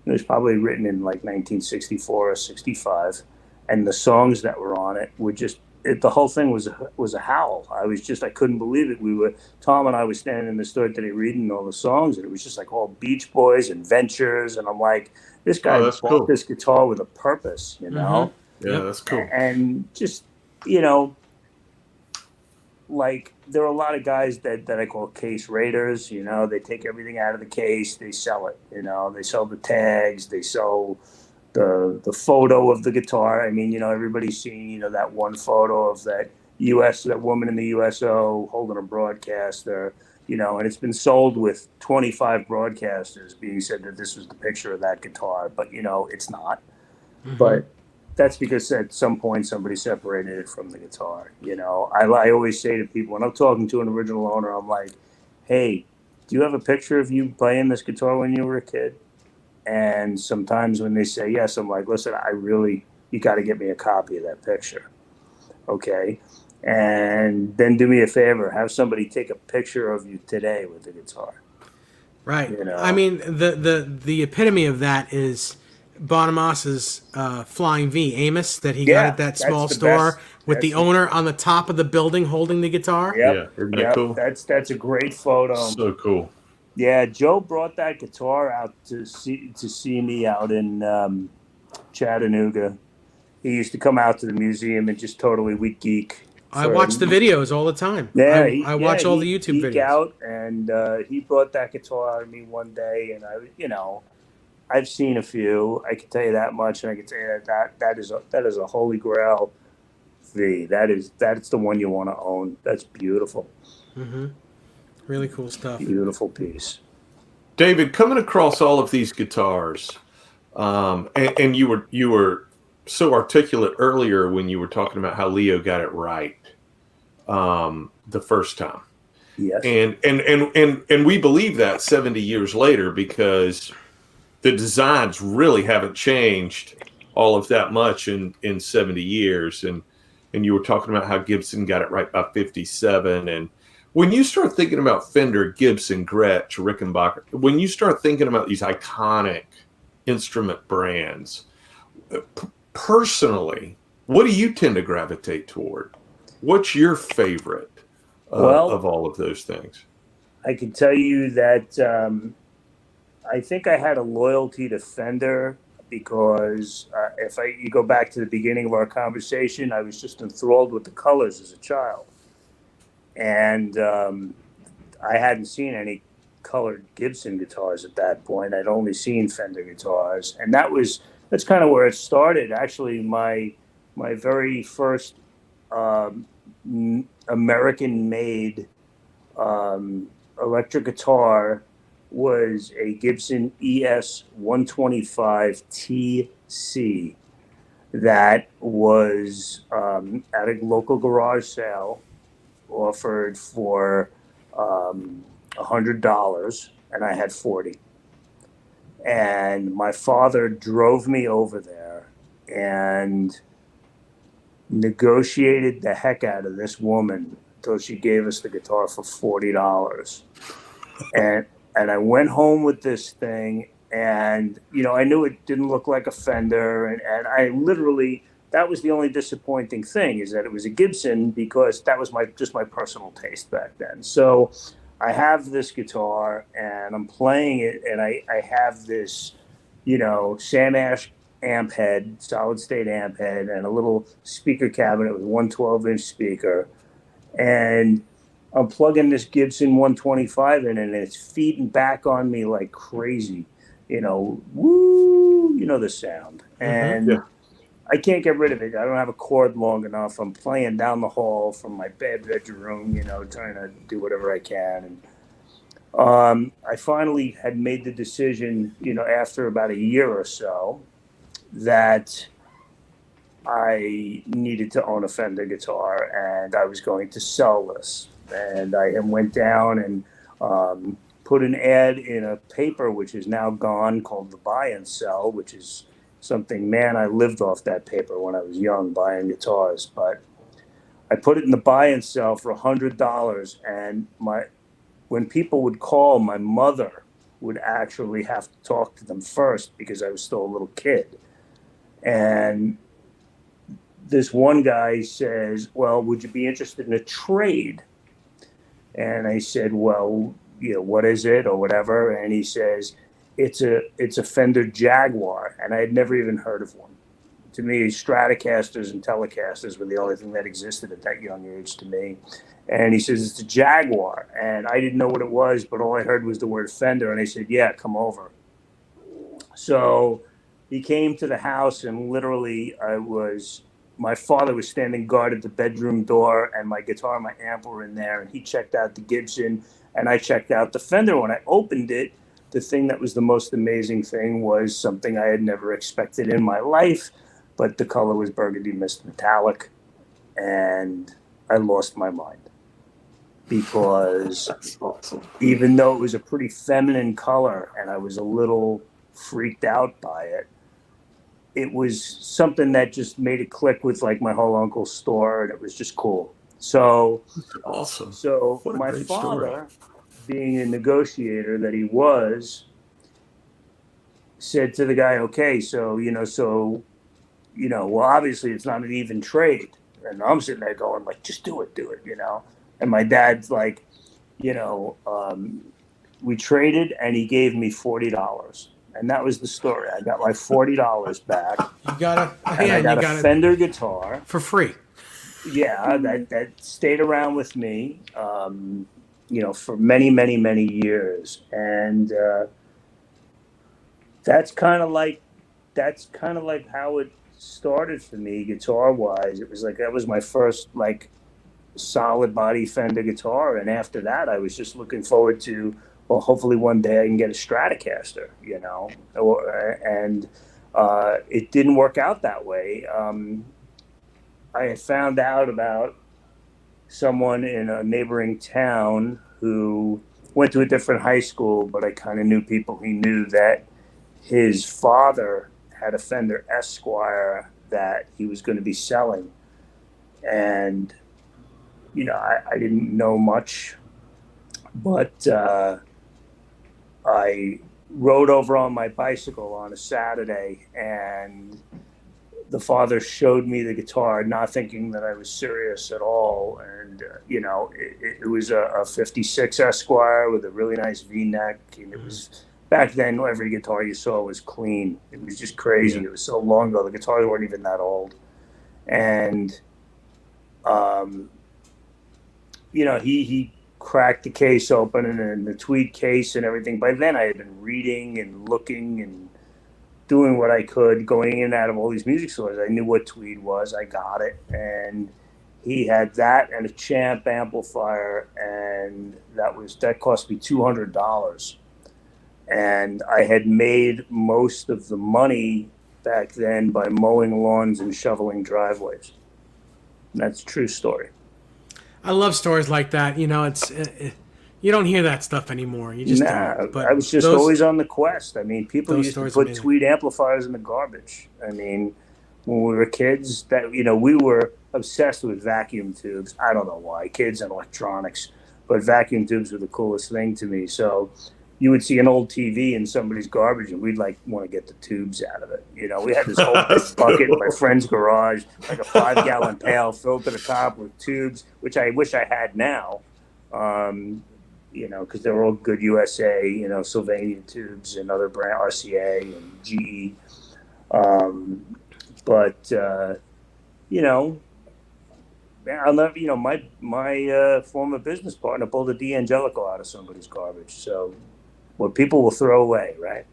D: It was probably written in like 1964 or 65. And the songs that were on it were just, the whole thing was a howl. I couldn't believe it. Tom and I were standing in the store today reading all the songs, and it was just like all Beach Boys and Ventures. And I'm like, this guy bought this guitar with a purpose,
C: Yeah, that's cool.
D: And just, like there are a lot of guys that I call case raiders. You know, they take everything out of the case, they sell it. You know, they sell the tags, they sell the photo of the guitar. I mean, you know, everybody's seen, you know, that one photo of that woman in the USO holding a broadcaster, you know, and it's been sold with 25 broadcasters being said that this was the picture of that guitar, but you know, it's not. But that's because at some point somebody separated it from the guitar. You know, I always say to people when I'm talking to an original owner, I'm like, hey, do you have a picture of you playing this guitar when you were a kid? And sometimes when they say yes, I'm like, listen, you got to get me a copy of that picture. Okay. And then do me a favor, have somebody take a picture of you today with the guitar.
B: Right.
D: You know?
B: I mean, the epitome of that is Bonamassa' Flying V, Amos, that he got
D: Yeah,
B: at that
D: that's
B: small
D: the
B: store
D: best.
B: with the owner on the top of the building holding the guitar.
C: Yeah,
D: Yep.
C: isn't that
D: Yep.
C: cool?
D: That's a great photo.
C: So cool.
D: Yeah, Joe brought that guitar out to see me out in Chattanooga. He used to come out to the museum and just totally we geek.
B: I watch the videos all the time.
D: Yeah,
B: I watch all the
D: he
B: YouTube
D: geek
B: videos.
D: out, and he brought that guitar out to me one day, and you know, I've seen a few. I can tell you that much, and I can tell you that is a holy grail V. That's the one you want to own. That's beautiful,
B: Really cool stuff.
D: beautiful piece.
C: David, coming across all of these guitars, and you were so articulate earlier when you were talking about how Leo got it right the first time,
D: Yes.
C: and we believe that 70 years later because the designs really haven't changed all of that much in 70 years, and you were talking about how Gibson got it right by 57. And when you start thinking about Fender, Gibson, Gretsch, Rickenbacker, when you start thinking about these iconic instrument brands, personally, what do you tend to gravitate toward? What's your favorite
D: Well,
C: of all of those things?
D: I can tell you that I think I had a loyalty to Fender because if you go back to the beginning of our conversation, I was just enthralled with the colors as a child, and I hadn't seen any colored Gibson guitars at that point. I'd only seen Fender guitars, and that's kind of where it started. Actually, my very first American-made electric guitar was a Gibson ES 125 TC that was at a local garage sale offered for $100, and I had 40. And my father drove me over there and negotiated the heck out of this woman until she gave us the guitar for $40. And I went home with this thing, and you know, I knew it didn't look like a Fender, and I literally, that was the only disappointing thing, is that it was a Gibson, because that was just my personal taste back then. So I have this guitar and I'm playing it, and I have this, you know, Sam Ash amp head, solid state amp head, and a little speaker cabinet with one 12-inch speaker. And I'm plugging this Gibson 125 in, and it's feeding back on me like crazy. You know, woo, you know the sound. And
C: Yeah.
D: I can't get rid of it. I don't have a cord long enough. I'm playing down the hall from my bedroom, you know, trying to do whatever I can. And I finally had made the decision, you know, after about a year or so, that I needed to own a Fender guitar, and I was going to sell this. And I went down and put an ad in a paper which is now gone, called The Buy and Sell, which is something, man, I lived off that paper when I was young, buying guitars. But I put it in the Buy and Sell for $100, and when people would call, my mother would actually have to talk to them first because I was still a little kid. And this one guy says, well, would you be interested in a trade? And I said, well, you know, what is it or whatever? And he says, it's a Fender Jaguar. And I had never even heard of one. to me, Stratocasters and Telecasters were the only thing that existed at that young age to me. And he says, it's a Jaguar. And I didn't know what it was, but all I heard was the word Fender. And I said, yeah, come over. So he came to the house, and literally my father was standing guard at the bedroom door, and my guitar and my amp were in there. And he checked out the Gibson, and I checked out the Fender. When I opened it, the thing that was the most amazing thing was something I had never expected in my life, but the color was burgundy mist metallic, and I lost my mind because
C: Awesome.
D: even though it was a pretty feminine color and I was a little freaked out by it, it was something that just made it click with like my whole uncle's store, and it was just cool. So
C: Awesome.
D: So
C: What a
D: my
C: great
D: father, being a negotiator that he was, said to the guy, okay, well, obviously it's not an even trade. And I'm sitting there going like, just do it, And my dad's like, we traded, and he gave me $40. And that was the story. I got my $40 back.
B: You got
D: And I got a Fender guitar.
B: for free.
D: Yeah, that stayed around with me, for many, many, many years, and that's kind of like how it started for me, guitar wise. It was like that was my first like solid body Fender guitar, and after that, I was just looking forward to, well, hopefully one day I can get a Stratocaster, and it didn't work out that way. I had found out about someone in a neighboring town who went to a different high school, but I kind of knew people he knew that his father had a Fender Esquire that he was going to be selling. And, I didn't know much, but I rode over on my bicycle on a Saturday, and the father showed me the guitar, not thinking that I was serious at all. And, it was a 56 Esquire with a really nice V-neck. And it was, back then, every guitar you saw was clean. It was just crazy. Yeah. It was so long ago. The guitars weren't even that old. And, he cracked the case open and the tweed case and everything. By then I had been reading and looking and doing what I could, going in and out of all these music stores. I knew what tweed was. I got it. And he had that and a Champ amplifier, and that cost me $200. And I had made most of the money back then by mowing lawns and shoveling driveways. And that's a true story.
B: I love stories like that. It's you don't hear that stuff anymore. You just don't. But
D: I was just always on the quest. I mean, people used to put
B: amazing.
D: tweed amplifiers in the garbage. I mean, when we were kids, we were obsessed with vacuum tubes. I don't know why, kids and electronics, but vacuum tubes were the coolest thing to me. So you would see an old TV in somebody's garbage, and we'd want to get the tubes out of it. We had this whole big bucket in my friend's garage, like a 5-gallon pail filled to the top with tubes, which I wish I had now. Because they were all good USA, Sylvania tubes and other brand, RCA and GE. I'll never, my former business partner pulled a D'Angelico out of somebody's garbage. So what people will throw away, right?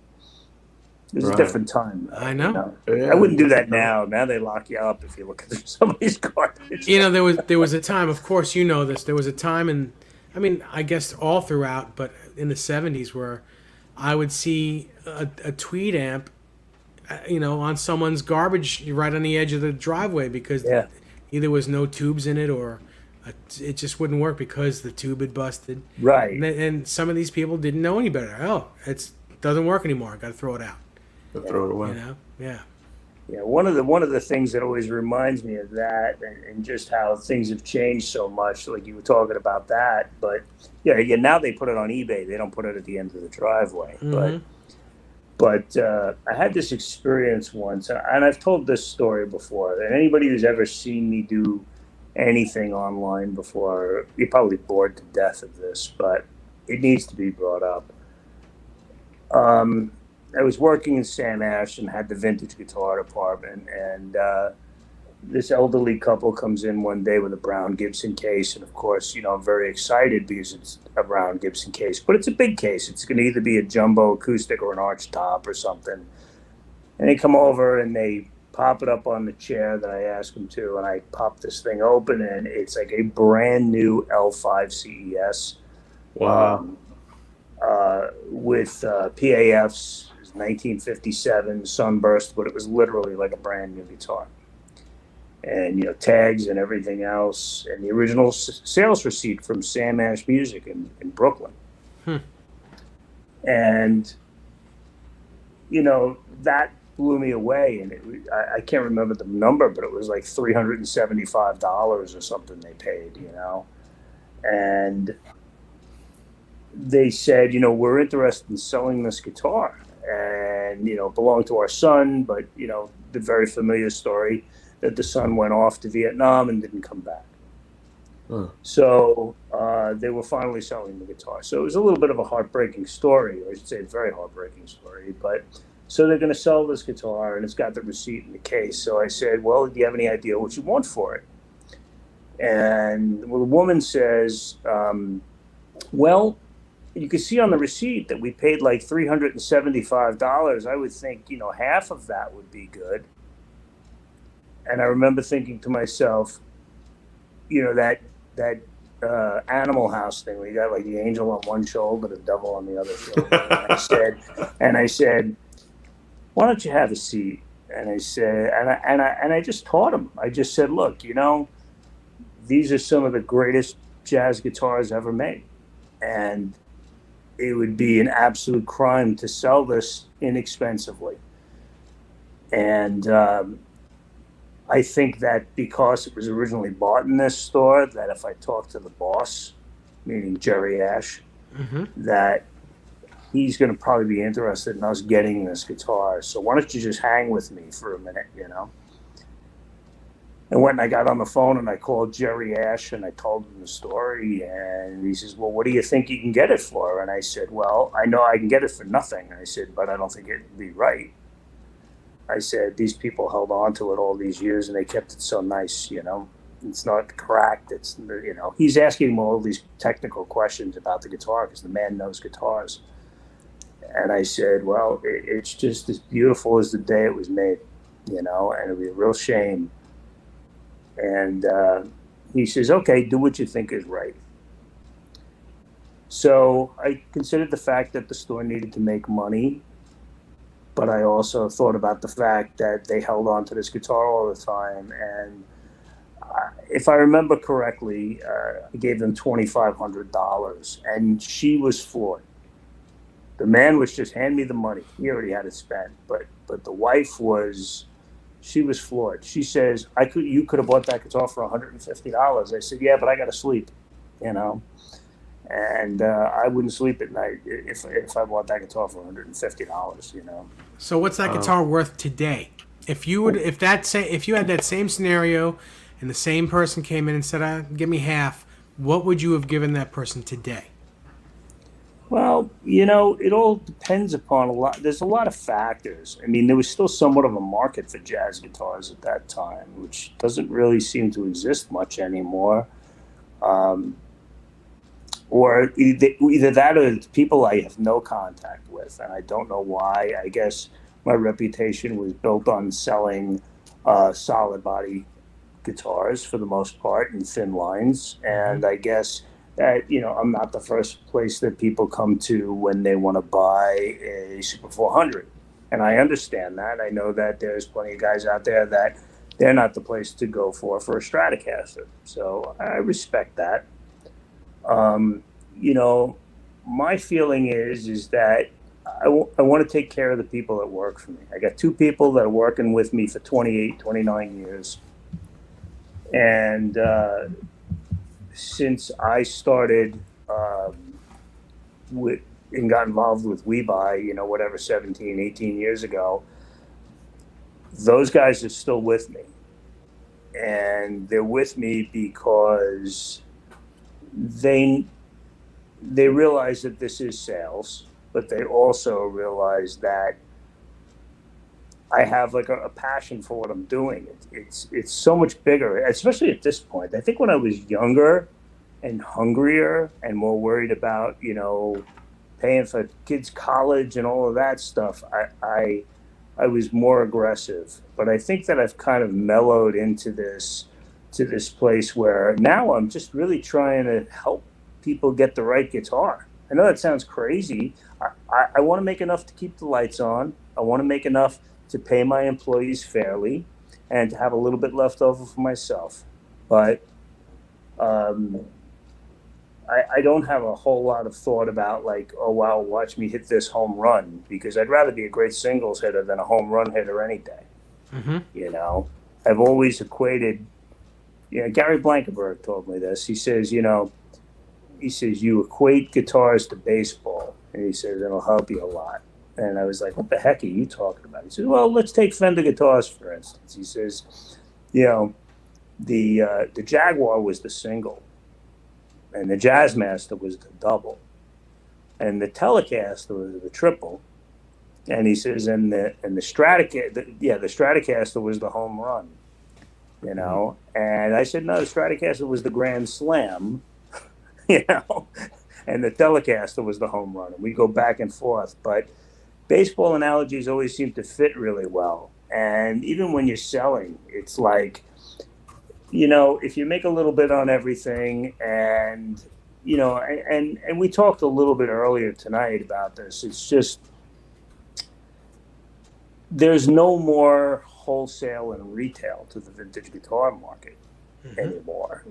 D: It was a different time.
B: I know.
C: Yeah,
D: I wouldn't do that now. Now they lock you up if you look at somebody's garbage.
B: There was a time, of course you know this, there was a time in, I guess all throughout, but in the 70s where I would see a tweed amp, on someone's garbage right on the edge of the driveway because either was no tubes in it or it just wouldn't work because the tube had busted.
D: Right.
B: And some of these people didn't know any better. Oh, it doesn't work anymore. I got to throw it out.
C: Throw it away.
B: Yeah.
D: Yeah, one of the things that always reminds me of that, and just how things have changed so much. Like you were talking about that, but now they put it on eBay. They don't put it at the end of the driveway.
B: Mm-hmm.
D: But I had this experience once, and I've told this story before. And anybody who's ever seen me do anything online before, you're probably bored to death of this, but it needs to be brought up. I was working in Sam Ash and had the vintage guitar department, and this elderly couple comes in one day with a brown Gibson case, and of course, I'm very excited because it's a brown Gibson case, but it's a big case. It's going to either be a jumbo acoustic or an arch top or something. And they come over and they pop it up on the chair that I asked them to, and I pop this thing open, and it's like a brand new L5 CES.
C: Wow.
D: With PAFs, 1957 Sunburst, but it was literally like a brand new guitar. And tags and everything else, and the original sales receipt from Sam Ash Music in Brooklyn. And that blew me away, and I can't remember the number, but it was like $375 or something they paid, and they said, we're interested in selling this guitar, and it belonged to our son, but the very familiar story that the son went off to Vietnam and didn't come back. So they were finally selling the guitar. So it was a little bit of a heartbreaking story, or I should say a very heartbreaking story. But so they're going to sell this guitar, and it's got the receipt in the case. So I said, well, do you have any idea what you want for it? And the woman says, well, you can see on the receipt that we paid like $375. I would think, half of that would be good. And I remember thinking to myself, that Animal House thing where you got like the angel on one shoulder, the devil on the other shoulder. And I said, why don't you have a seat? And I said, and I just taught him. I just said, look, these are some of the greatest jazz guitars ever made, and it would be an absolute crime to sell this inexpensively. And I think that because it was originally bought in this store, that if I talked to the boss, meaning Jerry Ash, that he's going to probably be interested in us getting this guitar. So why don't you just hang with me for a minute, And when I got on the phone and I called Jerry Ash and I told him the story, and he says, well, what do you think you can get it for? And I said, well, I know I can get it for nothing. I said, but I don't think it'd be right. I said, these people held on to it all these years and they kept it so nice, It's not cracked. It's, he's asking him all these technical questions about the guitar because the man knows guitars. And I said, well, it's just as beautiful as the day it was made, and it'd be a real shame. And he says, okay, do what you think is right. So I considered the fact that the store needed to make money, but I also thought about the fact that they held on to this guitar all the time. And if I remember correctly, I gave them $2,500, and she was floored. The man was just, hand me the money. He already had it spent. But the wife was, she was floored. She says, you could have bought that guitar for $150. I said, yeah, but I got to sleep, And I wouldn't sleep at night if I bought that guitar for $150,
B: So what's that guitar worth today? If you had that same scenario and the same person came in and said, give me half, what would you have given that person today?
D: Well, it all depends upon a lot. There's a lot of factors. I mean, there was still somewhat of a market for jazz guitars at that time, which doesn't really seem to exist much anymore. Or either that or it's people I have no contact with, and I don't know why. I guess my reputation was built on selling solid body guitars for the most part in thin lines, and I guess that I'm not the first place that people come to when they want to buy a Super 400, and I understand that. I know that there's plenty of guys out there that they're not the place to go for a Stratocaster, so I respect that. My feeling is that I want to take care of the people that work for me. I got two people that are working with me for 28, 29 years. And since I started and got involved with WeBuy, 17, 18 years ago, those guys are still with me. And they're with me because they realize that this is sales. but they also realize that I have like a passion for what I'm doing. It's so much bigger, especially at this point. I think when I was younger and hungrier and more worried about, paying for kids' college and all of that stuff, I was more aggressive. But I think that I've kind of mellowed into this to this place where now I'm just really trying to help people get the right guitar. I know that sounds crazy. I want to make enough to keep the lights on. I want to make enough to pay my employees fairly and to have a little bit left over for myself. But I don't have a whole lot of thought about like, oh, wow, watch me hit this home run, because I'd rather be a great singles hitter than a home run hitter any day.
B: Mm-hmm.
D: I've always equated, Gary Blankenberg told me this. He says, you equate guitars to baseball. And he says, it'll help you a lot. And I was like, what the heck are you talking about? He says, well, let's take Fender guitars, for instance. He says, the Jaguar was the single, and the Jazzmaster was the double, and the Telecaster was the triple. And he says, and the Stratocaster was the home run, And I said, no, the Stratocaster was the grand slam, and the Telecaster was the home run. And we go back and forth, but baseball analogies always seem to fit really well. And even when you're selling, it's like, if you make a little bit on everything, and and we talked a little bit earlier tonight about this, it's just, there's no more wholesale and retail to the vintage guitar market anymore.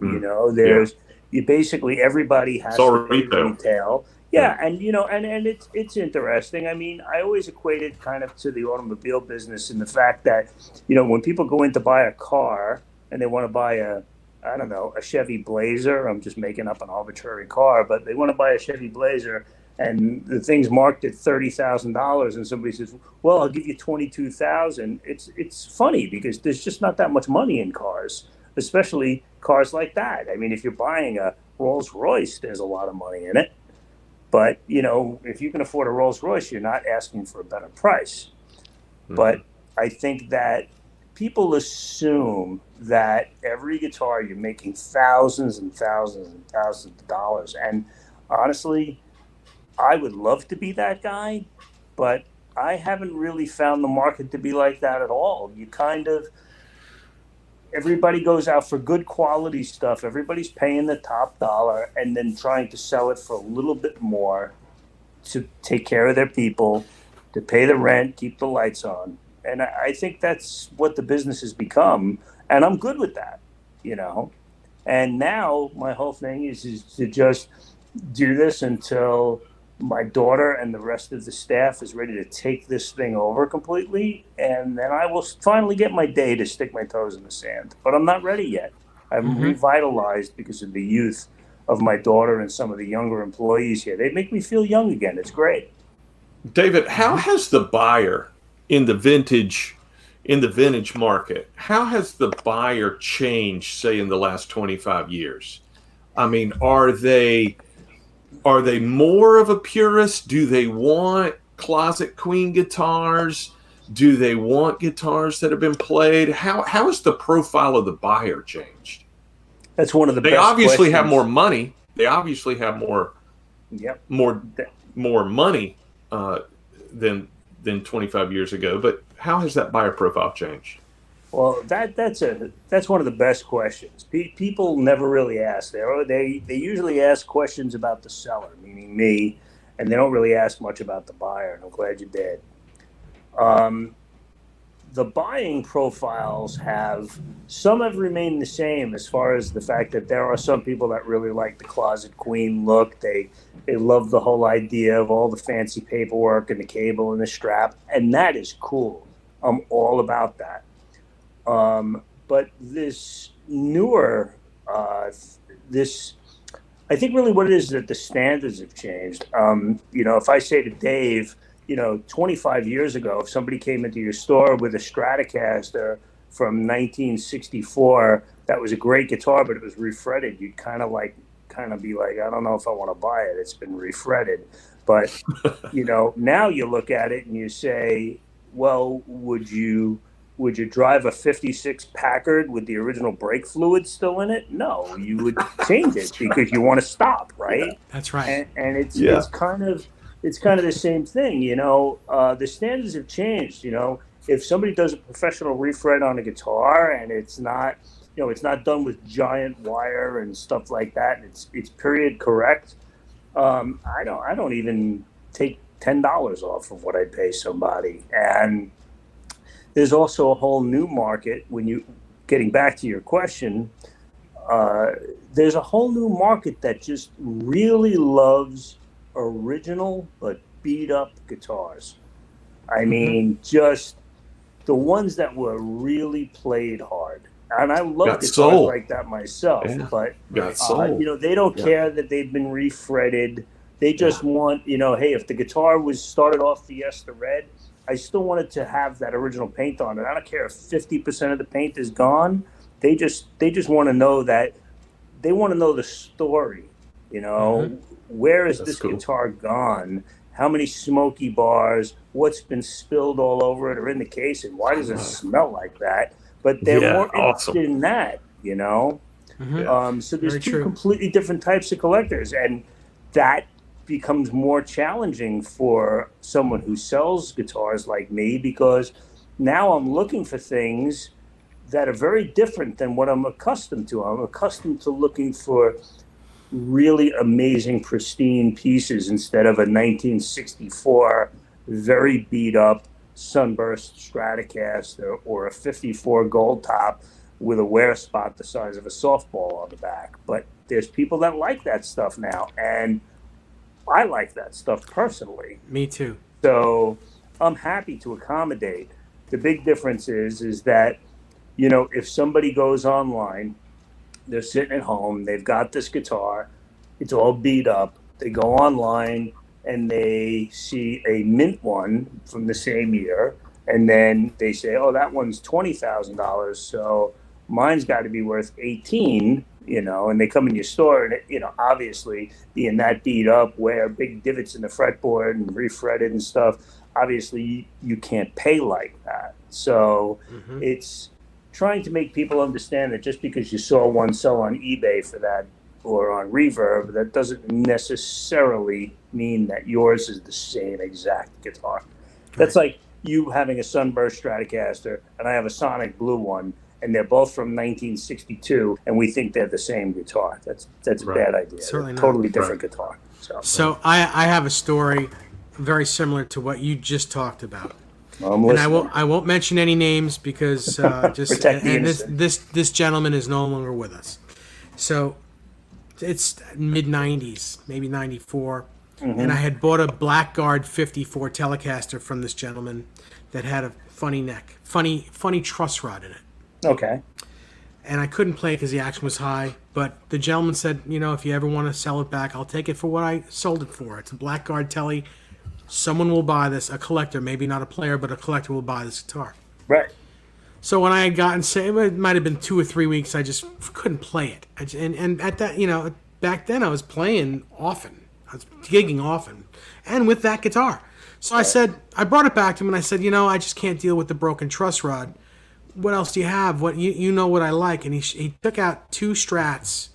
D: You basically, everybody has to pay retail. Yeah, and and it's interesting. I mean, I always equated kind of to the automobile business in the fact that, when people go in to buy a car and they want to buy a Chevy Blazer. I'm just making up an arbitrary car, but they want to buy a Chevy Blazer, and the thing's marked at $30,000, and somebody says, "Well, I'll give you $22,000." It's funny because there's just not that much money in cars, especially cars like that. I mean, if you're buying a Rolls Royce, there's a lot of money in it. But, if you can afford a Rolls Royce, you're not asking for a better price. Mm-hmm. But I think that people assume that every guitar you're making thousands and thousands and thousands of dollars. And honestly, I would love to be that guy, but I haven't really found the market to be like that at all. Everybody goes out for good quality stuff. Everybody's paying the top dollar and then trying to sell it for a little bit more to take care of their people, to pay the rent, keep the lights on. And I think that's what the business has become. And I'm good with that, And now my whole thing is to just do this until my daughter and the rest of the staff is ready to take this thing over completely, and then I will finally get my day to stick my toes in the sand. But I'm not ready yet. I'm revitalized because of the youth of my daughter and some of the younger employees here. They make me feel young again. It's great.
C: David, how has the buyer in the vintage market, how has the buyer changed, say, in the last 25 years? I mean, are they more of a purist? Do they want closet queen guitars? Do they want guitars that have been played? How has the profile of the buyer changed?
D: That's one of the best
C: They obviously
D: questions.
C: have more money. They obviously have more money than 25 years ago. But how has that buyer profile changed?
D: Well, that's one of the best questions. People never really ask. They usually ask questions about the seller, meaning me, and they don't really ask much about the buyer. And I'm glad you did. The buying profiles have remained the same, as far as the fact that there are some people that really like the closet queen look. They love the whole idea of all the fancy paperwork and the cable and the strap, and that is cool. I'm all about that. But this newer, I think really what it is that the standards have changed. If I say to Dave, 25 years ago, if somebody came into your store with a Stratocaster from 1964, that was a great guitar, but it was refretted, you'd kind of be like, I don't know if I want to buy it. It's been refretted. But now you look at it and you say, well, would you drive a 56 Packard with the original brake fluid still in it? No, you would change it because you want to stop, right?
B: That's right.
D: And
C: Yeah.
D: it's kind of the same thing, the standards have changed. If somebody does a professional refret on a guitar and it's not done with giant wire and stuff like that, and it's period correct, I don't even take $10 off of what I pay somebody. And there's also a whole new market getting back to your question, there's a whole new market that just really loves original but beat up guitars. I mean, just the ones that were really played hard. And I love
C: Got
D: guitars
C: soul.
D: like that myself,
C: Yeah.
D: but
C: Got soul.
D: they don't care that they've been refretted. They just want, hey, if the guitar was started off Fiesta Red, I still want it to have that original paint on it. I don't care if 50% of the paint is gone. They just want to know that. They want to know the story. Where is this
C: cool.
D: guitar gone? How many smoky bars? What's been spilled all over it or in the case? And why does it smell like that? But they're more interested in that, So there's two completely different types of collectors, and that becomes more challenging for someone who sells guitars like me, because now I'm looking for things that are very different than what I'm accustomed to. I'm accustomed to looking for really amazing, pristine pieces instead of a 1964 very beat up Sunburst Stratocaster or a 54 Gold Top with a wear spot the size of a softball on the back. But there's people that like that stuff now, and I like that stuff personally.
B: Me too.
D: So I'm happy to accommodate. The big difference is that, if somebody goes online, they're sitting at home, they've got this guitar, it's all beat up, they go online and they see a mint one from the same year, and then they say, oh, that one's $20,000, so mine's got to be worth $18,000. And they come in your store and, obviously being that beat up, where big divots in the fretboard and refretted and stuff, obviously you can't pay like that. So it's trying to make people understand that just because you saw one sell on eBay for that or on Reverb, that doesn't necessarily mean that yours is the same exact guitar. That's like you having a Sunburst Stratocaster and I have a Sonic Blue one, and they're both from 1962, and we think they're the same guitar. That's a bad idea.
B: Certainly not.
D: Totally different guitar.
B: So I have a story very similar to what you just talked about.
D: And
B: I won't mention any names because this gentleman is no longer with us. So it's mid 90s, maybe 94, and I had bought a Blackguard 54 Telecaster from this gentleman that had a funny neck, funny truss rod in it.
D: Okay.
B: And I couldn't play it because the action was high. But the gentleman said, if you ever want to sell it back, I'll take it for what I sold it for. It's a Blackguard Telly. Someone will buy this. A collector, maybe not a player, but a collector will buy this guitar.
D: Right.
B: So when I had gotten, say, it might have been 2 or 3 weeks, I just couldn't play it. And at that, back then I was playing often. I was gigging often. And with that guitar. So I brought it back to him and I said, I just can't deal with the broken truss rod. What else do you have? What you know what I like? And he took out 2 Strats.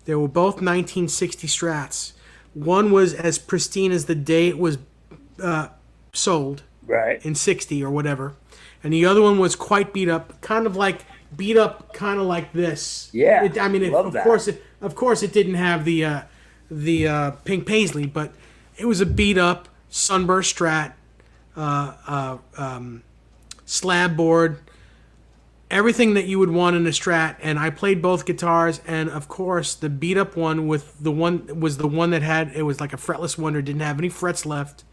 B: They were both 1960 Strats. One was as pristine as the day it was sold,
D: right,
B: in 60 or whatever, and the other one was quite beat up, kind of like this.
D: Yeah,
B: of course, it didn't have the pink paisley, but it was a beat up Sunburst Strat, slab board. Everything that you would want in a Strat, and I played both guitars, and of course the beat up one was the one that had, it was like a fretless one or didn't have any frets left.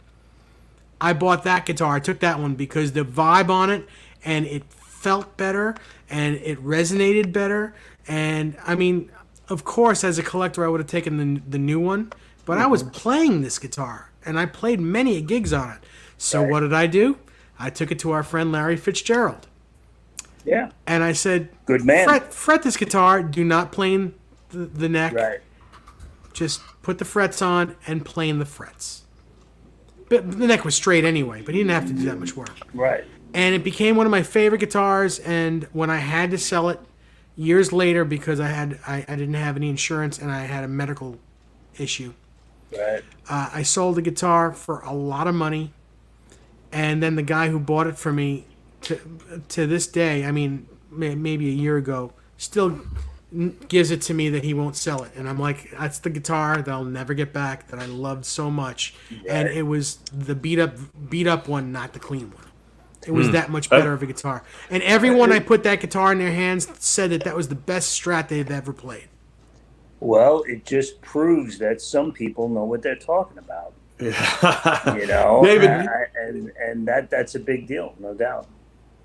B: I bought that guitar. I took that one because the vibe on it, and it felt better, and it resonated better, and I mean, of course, as a collector, I would have taken the new one, but I was playing this guitar, and I played many gigs on it. So what did I do? I took it to our friend Larry Fitzgerald.
D: Yeah.
B: And I said,
D: good man.
B: Fret this guitar. Do not plane the neck.
D: Right.
B: Just put the frets on and plane the frets. but the neck was straight anyway, but he didn't have to do that much work.
D: Right.
B: And it became one of my favorite guitars. And when I had to sell it years later because I didn't have any insurance and I had a medical issue,
D: Right.
B: I sold the guitar for a lot of money. And then the guy who bought it for me, to this day, I mean, maybe a year ago, still gives it to me that he won't sell it. And I'm like, that's the guitar that I'll never get back that I loved so much.
D: Right.
B: And it was the beat up one, not the clean one. It was that much better of a guitar. And everyone I put that guitar in their hands said that was the best Strat they've ever played.
D: Well, it just proves that some people know what they're talking about.
C: Yeah.
D: You know,
C: David,
D: and that's a big deal, no doubt.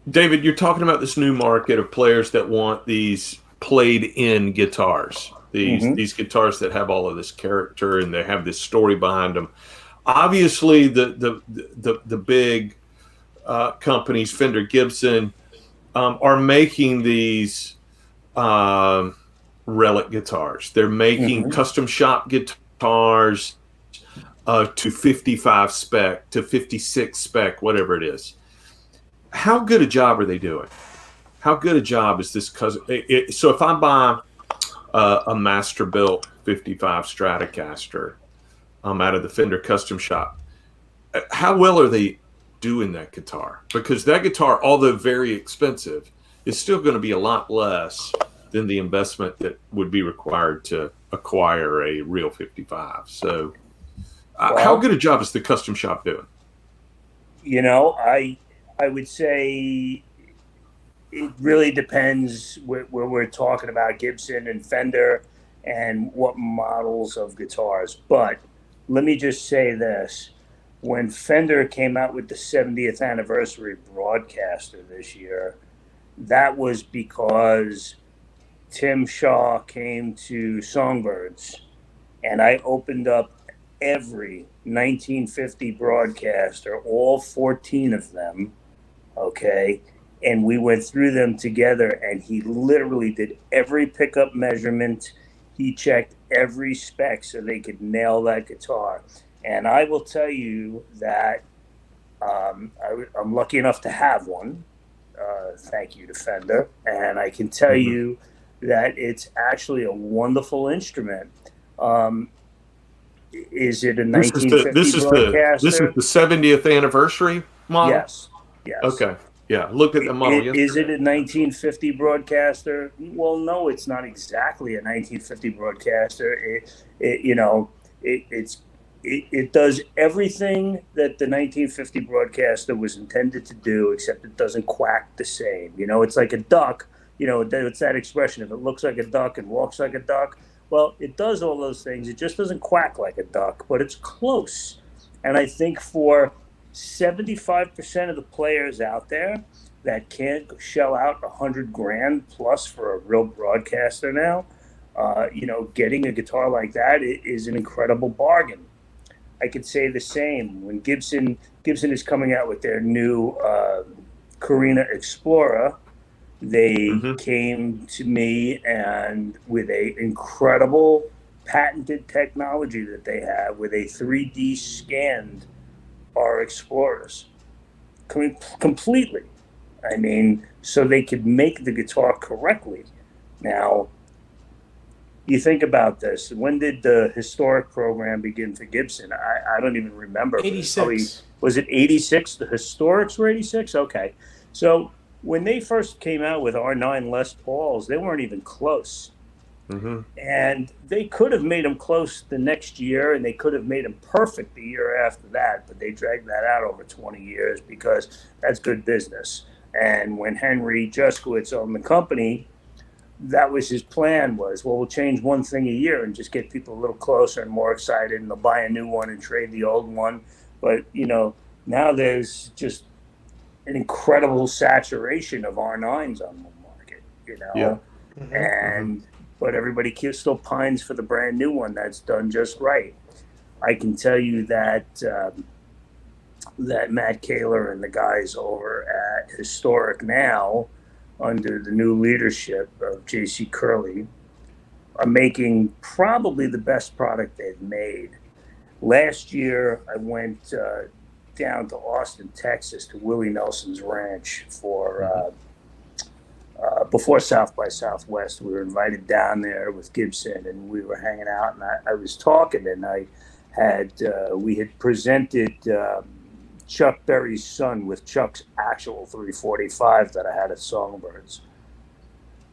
C: David, you're talking about this new market of players that want these played-in guitars. These guitars that have all of this character and they have this story behind them. Obviously, the big companies, Fender, Gibson, are making these relic guitars. They're making custom shop guitars to 55 spec, to 56 spec, whatever it is. How good a job are they doing? How good a job is this? So if I buy a master built 55 Stratocaster out of the Fender custom shop, how well are they doing that guitar? Because that guitar, although very expensive, is still going to be a lot less than the investment that would be required to acquire a real 55. So how good a job is the custom shop doing?
D: You know, I would say it really depends where we're talking about Gibson and Fender and what models of guitars. But let me just say this. When Fender came out with the 70th anniversary broadcaster this year, that was because Tim Shaw came to Songbirds, and I opened up every 1950 broadcaster, all 14 of them, okay? And we went through them together, and he literally did every pickup measurement. He checked every spec so they could nail that guitar. And I will tell you that I'm lucky enough to have one. Thank you to Fender. And I can tell you that it's actually a wonderful instrument. Is it a 1950 broadcaster?
C: This is the 70th anniversary model?
D: Yes.
C: Okay. Yeah, looked at the model yesterday.
D: Is it a 1950 broadcaster? Well, no, it's not exactly a 1950 broadcaster. It does everything that the 1950 broadcaster was intended to do, except it doesn't quack the same. You know, it's like a duck. You know, it's that expression. If it looks like a duck and walks like a duck, well, it does all those things. It just doesn't quack like a duck, but it's close. And I think for 75% of the players out there that can't shell out $100,000 plus for a real broadcaster now, getting a guitar like that is an incredible bargain. I could say the same when Gibson is coming out with their new Carina Explorer. They came to me and with a incredible patented technology that they have, with a 3D scanned our Explorers completely. I mean, so they could make the guitar correctly. Now, you think about this. When did the historic program begin for Gibson? I don't even remember.
B: 86.
D: Was it 86? The historics were 86? Okay. So when they first came out with R9 Les Pauls, they weren't even close. And they could have made them close the next year, and they could have made them perfect the year after that, but they dragged that out over 20 years because that's good business. And when Henry Juskowitz owned the company, that was his plan was, well, we'll change one thing a year and just get people a little closer and more excited, and they'll buy a new one and trade the old one. But, now there's just an incredible saturation of R9s on the market,
C: Yeah.
D: But everybody still pines for the brand new one that's done just right. I can tell you that that Matt Kaler and the guys over at Historic now, under the new leadership of J.C. Curley, are making probably the best product they've made. Last year, I went down to Austin, Texas, to Willie Nelson's ranch for before South by Southwest. We were invited down there with Gibson, and we were hanging out. And I was talking, and we had presented Chuck Berry's son with Chuck's actual 345 that I had at Songbirds,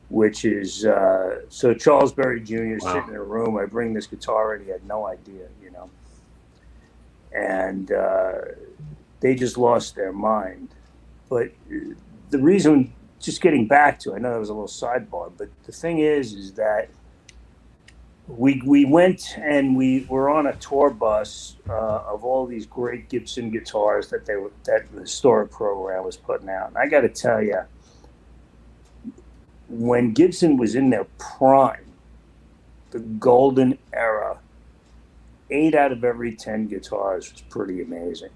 D: which is so Charles Berry Jr.
C: Wow.
D: sitting in a room. I bring this guitar in. He had no idea, and they just lost their mind. But the reason, just getting back to, I know that was a little sidebar, but the thing is that we went and we were on a tour bus of all these great Gibson guitars that the historic program was putting out. And I got to tell you, when Gibson was in their prime, the golden era, 8 out of every 10 guitars was pretty amazing.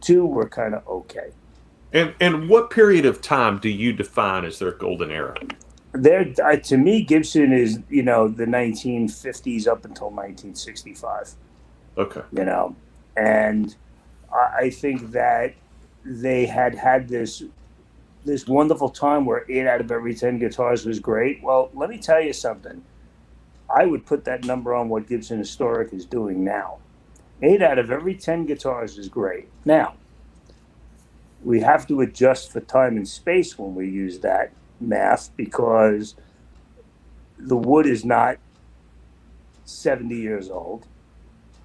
D: 2 were kind of okay.
C: And what period of time do you define as their golden era?
D: To me, Gibson is, the 1950s up until 1965.
C: Okay.
D: And I think that they had this wonderful time where 8 out of every 10 guitars was great. Well, let me tell you something. I would put that number on what Gibson Historic is doing now. 8 out of every 10 guitars is great. Now, we have to adjust for time and space when we use that math, because the wood is not 70 years old,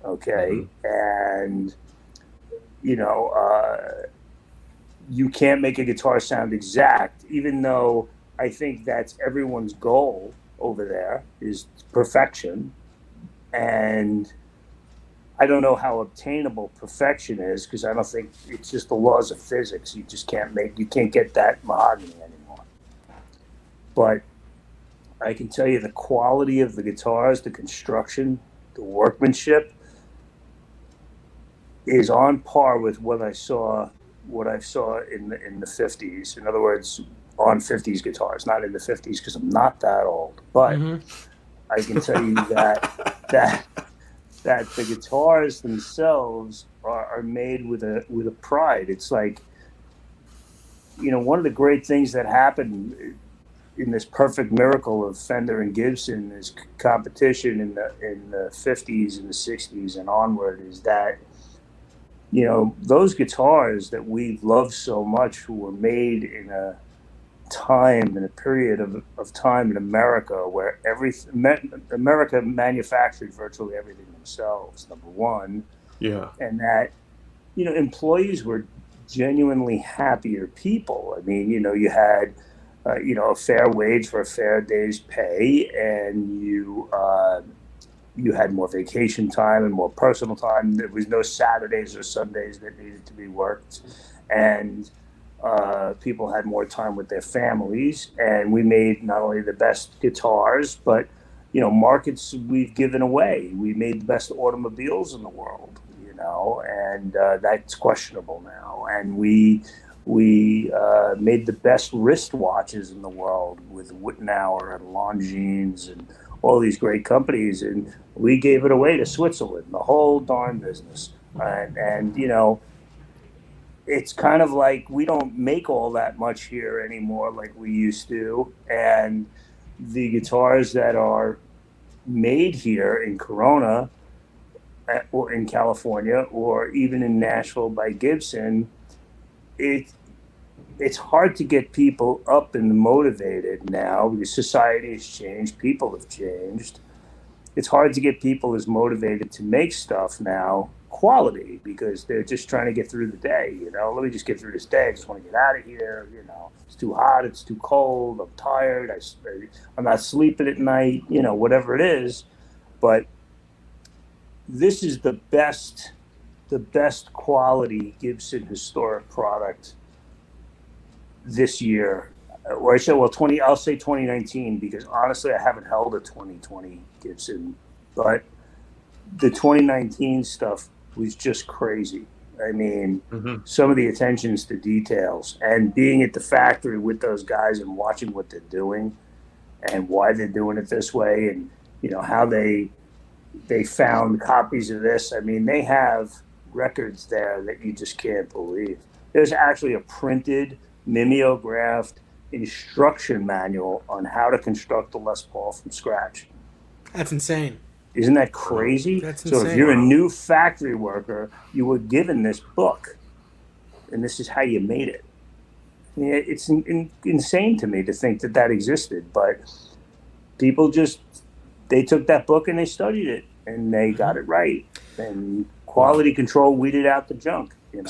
D: okay? And, you can't make a guitar sound exact, even though I think that's everyone's goal over there, is perfection. And I don't know how obtainable perfection is, because I don't think, it's just the laws of physics. You just can't get that mahogany anymore. But I can tell you the quality of the guitars, the construction, the workmanship is on par with what I saw in the 50s. In other words, on 50s guitars, not in the 50s, because I'm not that old. But I can tell you that the guitars themselves are made with a pride. It's like, one of the great things that happened in this perfect miracle of Fender and Gibson is competition in the 50s and the 60s and onward, is that, those guitars that we love so much were made in a period of time in America where America manufactured virtually everything themselves, number one.
C: Yeah.
D: And that, employees were genuinely happier people. I mean, you had, a fair wage for a fair day's pay, and you had more vacation time and more personal time. There was no Saturdays or Sundays that needed to be worked. And people had more time with their families, and we made not only the best guitars, but markets we've given away. We made the best automobiles in the world, and that's questionable now. And we made the best wristwatches in the world with Wittenauer and Longines and all these great companies, and we gave it away to Switzerland, the whole darn business. And it's kind of like we don't make all that much here anymore like we used to. And the guitars that are made here in Corona or in California or even in Nashville by Gibson, it's hard to get people up and motivated now because society has changed, people have changed. It's hard to get people as motivated to make stuff now, quality, because they're just trying to get through the day. Let me just get through this day. I just want to get out of here. It's too hot. It's too cold. I'm tired. I'm not sleeping at night. Whatever it is. But this is the best quality Gibson historic product this year. Or I said, I'll say 2019, because honestly, I haven't held a 2020 Gibson, but the 2019 stuff was just crazy. I mean, some of the attentions to details and being at the factory with those guys and watching what they're doing and why they're doing it this way, and how they found copies of this. I mean, they have records there that you just can't believe. There's actually a printed, mimeographed instruction manual on how to construct a Les Paul from scratch.
B: That's insane.
D: Isn't that crazy?
B: That's
D: So
B: insane.
D: if you're a new factory worker, you were given this book, and this is how you made it. I mean, it's insane to me to think that that existed, but people just, they took that book and they studied it, and they got it right. And quality control weeded out the junk, you know?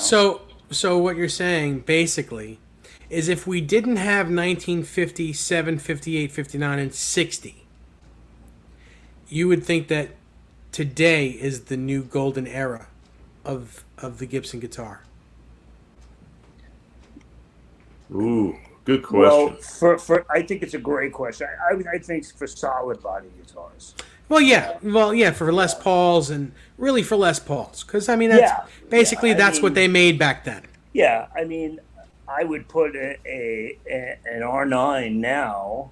B: So what you're saying, basically, is if we didn't have 1957, 58, 59, and 60, you would think that today is the new golden era of the Gibson guitar.
C: Ooh, good question.
D: Well, for I think it's a great question. I think for solid body guitars.
B: Well, yeah, for Les Pauls and really for Les Pauls, because I mean that's basically that's what they made back then.
D: Yeah, I mean, I would put an R9 now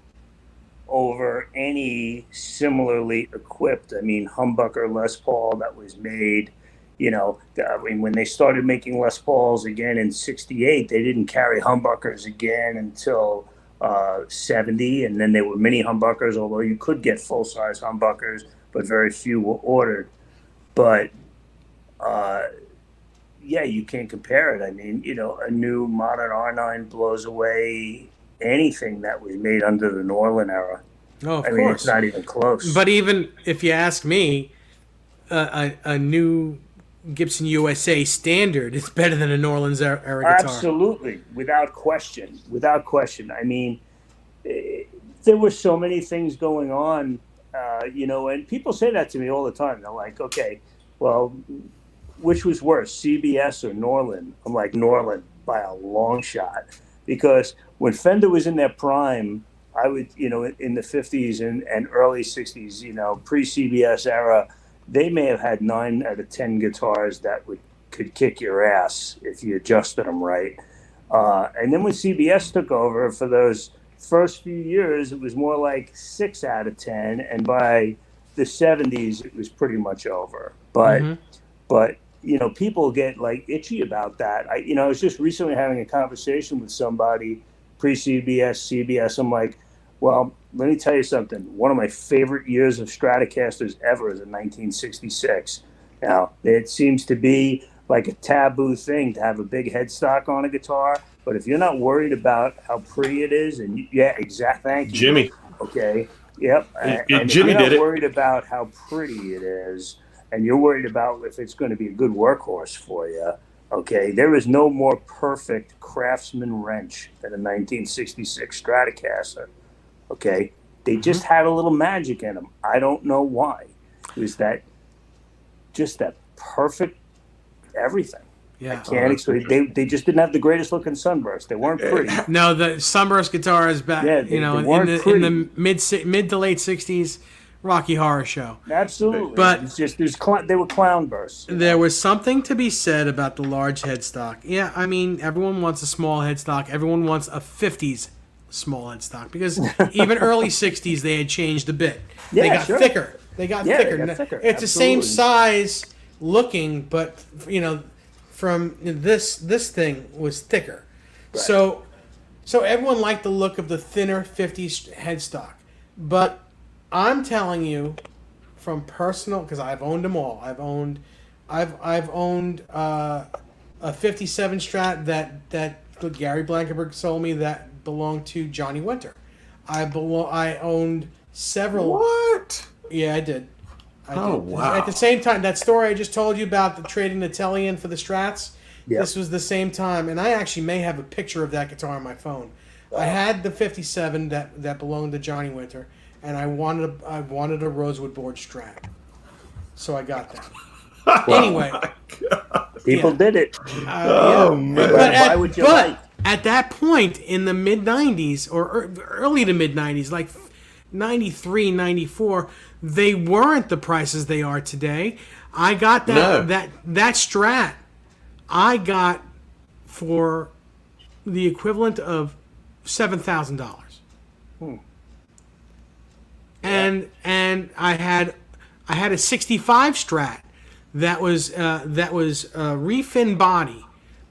D: over any similarly equipped. I mean, humbucker Les Paul that was made. You know, I mean, when they started making Les Pauls again in '68, they didn't carry humbuckers again until 70, and then they were mini humbuckers, although you could get full-size humbuckers, but very few were ordered. But, yeah, you can't compare it. I mean, you know, a new modern R9 blows away anything that was made under the Norlin era.
B: Oh, of course.
D: I mean, it's not even close.
B: But even if you ask me, a new Gibson USA standard is better than a Norlins era guitar.
D: Absolutely, without question. Without question. I mean, there were so many things going on, you know, and people say that to me all the time. They're like, okay, well, which was worse, CBS or Norlin? I'm like, Norlin by a long shot. Because when Fender was in their prime, I would, you know, in the 50s and early 60s, you know, pre-CBS era, they may have had 9 out of 10 guitars that could kick your ass if you adjusted them right. And then when CBS took over for those first few years, it was more like 6 out of 10. And by the 70s, it was pretty much over. But you know, people get like itchy about that. I was just recently having a conversation with somebody pre-CBS, CBS. I'm like, well, let me tell you something. One of my favorite years of Stratocasters ever is in 1966. Now, it seems to be like a taboo thing to have a big headstock on a guitar, but if you're not worried about how pretty it is, and yeah, exactly, thank you,
C: Jimmy.
D: Okay, yep. And
C: Jimmy
D: if you're
C: did it.
D: not worried about how pretty it is, and you're worried about if it's going to be a good workhorse for you, okay, there is no more perfect Craftsman wrench than a 1966 Stratocaster. Okay, they just had a little magic in them. I don't know why. It was that perfect everything.
B: Yeah.
D: I can't explain. They just didn't have the greatest looking Sunburst. They weren't pretty.
B: No, the Sunburst guitar is back.
D: Yeah,
B: you know,
D: they weren't
B: in the mid to late '60s, Rocky Horror Show.
D: Absolutely,
B: But
D: it's just they were clown bursts.
B: There was something to be said about the large headstock. Yeah, I mean, everyone wants a small headstock. Everyone wants a '50s small headstock because even early '60s they had changed a bit.
D: Yeah,
B: they got
D: sure.
B: thicker. They got thicker.
D: They got thicker.
B: It's the same
D: Absolutely.
B: size looking, but you know, from this thing was thicker.
D: Right.
B: So everyone liked the look of the thinner '50s headstock, but I'm telling you, from personal, because I've owned them all. I've owned a '57 Strat that Gary Blankenberg sold me that belonged to Johnny Winter. I owned several.
C: What?
B: Yeah, I did.
C: Oh, wow.
B: At the same time, that story I just told you about the trading the Telly in for the Strats.
D: Yep.
B: This was the same time, and I actually may have a picture of that guitar on my phone. I had the '57 that belonged to Johnny Winter, and I wanted a rosewood board Strat, so I got that. Anyway,
D: People did it.
C: Man.
D: Why would you like?
B: At that point in the mid '90s or early to mid '90s, like '93, '94, they weren't the prices they are today. I got that Strat. I got for the equivalent of $7,000. And I had a '65 Strat that was refin body.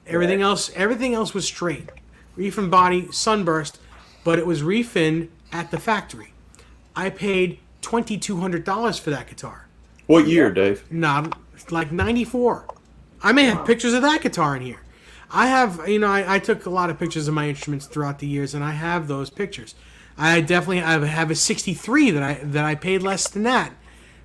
B: Everything else was straight. Refin body, sunburst, but it was refin at the factory. I paid $2,200 for that guitar.
C: What year, Dave?
B: Not like 94. I may have pictures of that guitar in here. I have, I took a lot of pictures of my instruments throughout the years, and I have those pictures. I have a 63 that I paid less than that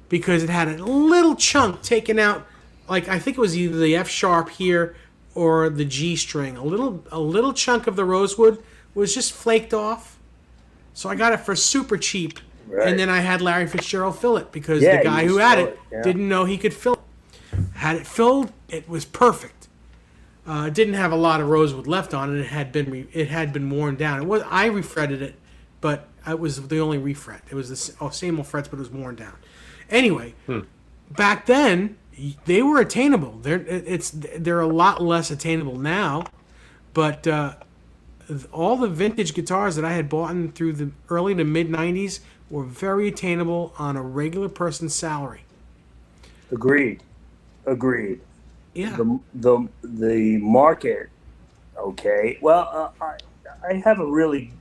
B: because it had a little chunk taken out, like I think it was either the F sharp here or the G string. A little chunk of the rosewood was just flaked off. So I got it for super cheap.
D: Right.
B: And then I had Larry Fitzgerald fill it because the guy who had it didn't know he could fill it. Had it filled, it was perfect. It didn't have a lot of rosewood left on it. It had been worn down. I refretted it, but it was the only refret. It was the same old frets, but it was worn down. Anyway, back then they were attainable. They're a lot less attainable now, but all the vintage guitars that I had bought through the early to mid '90s were very attainable on a regular person's salary.
D: Agreed.
B: Yeah.
D: The market. Okay. Well, I have a really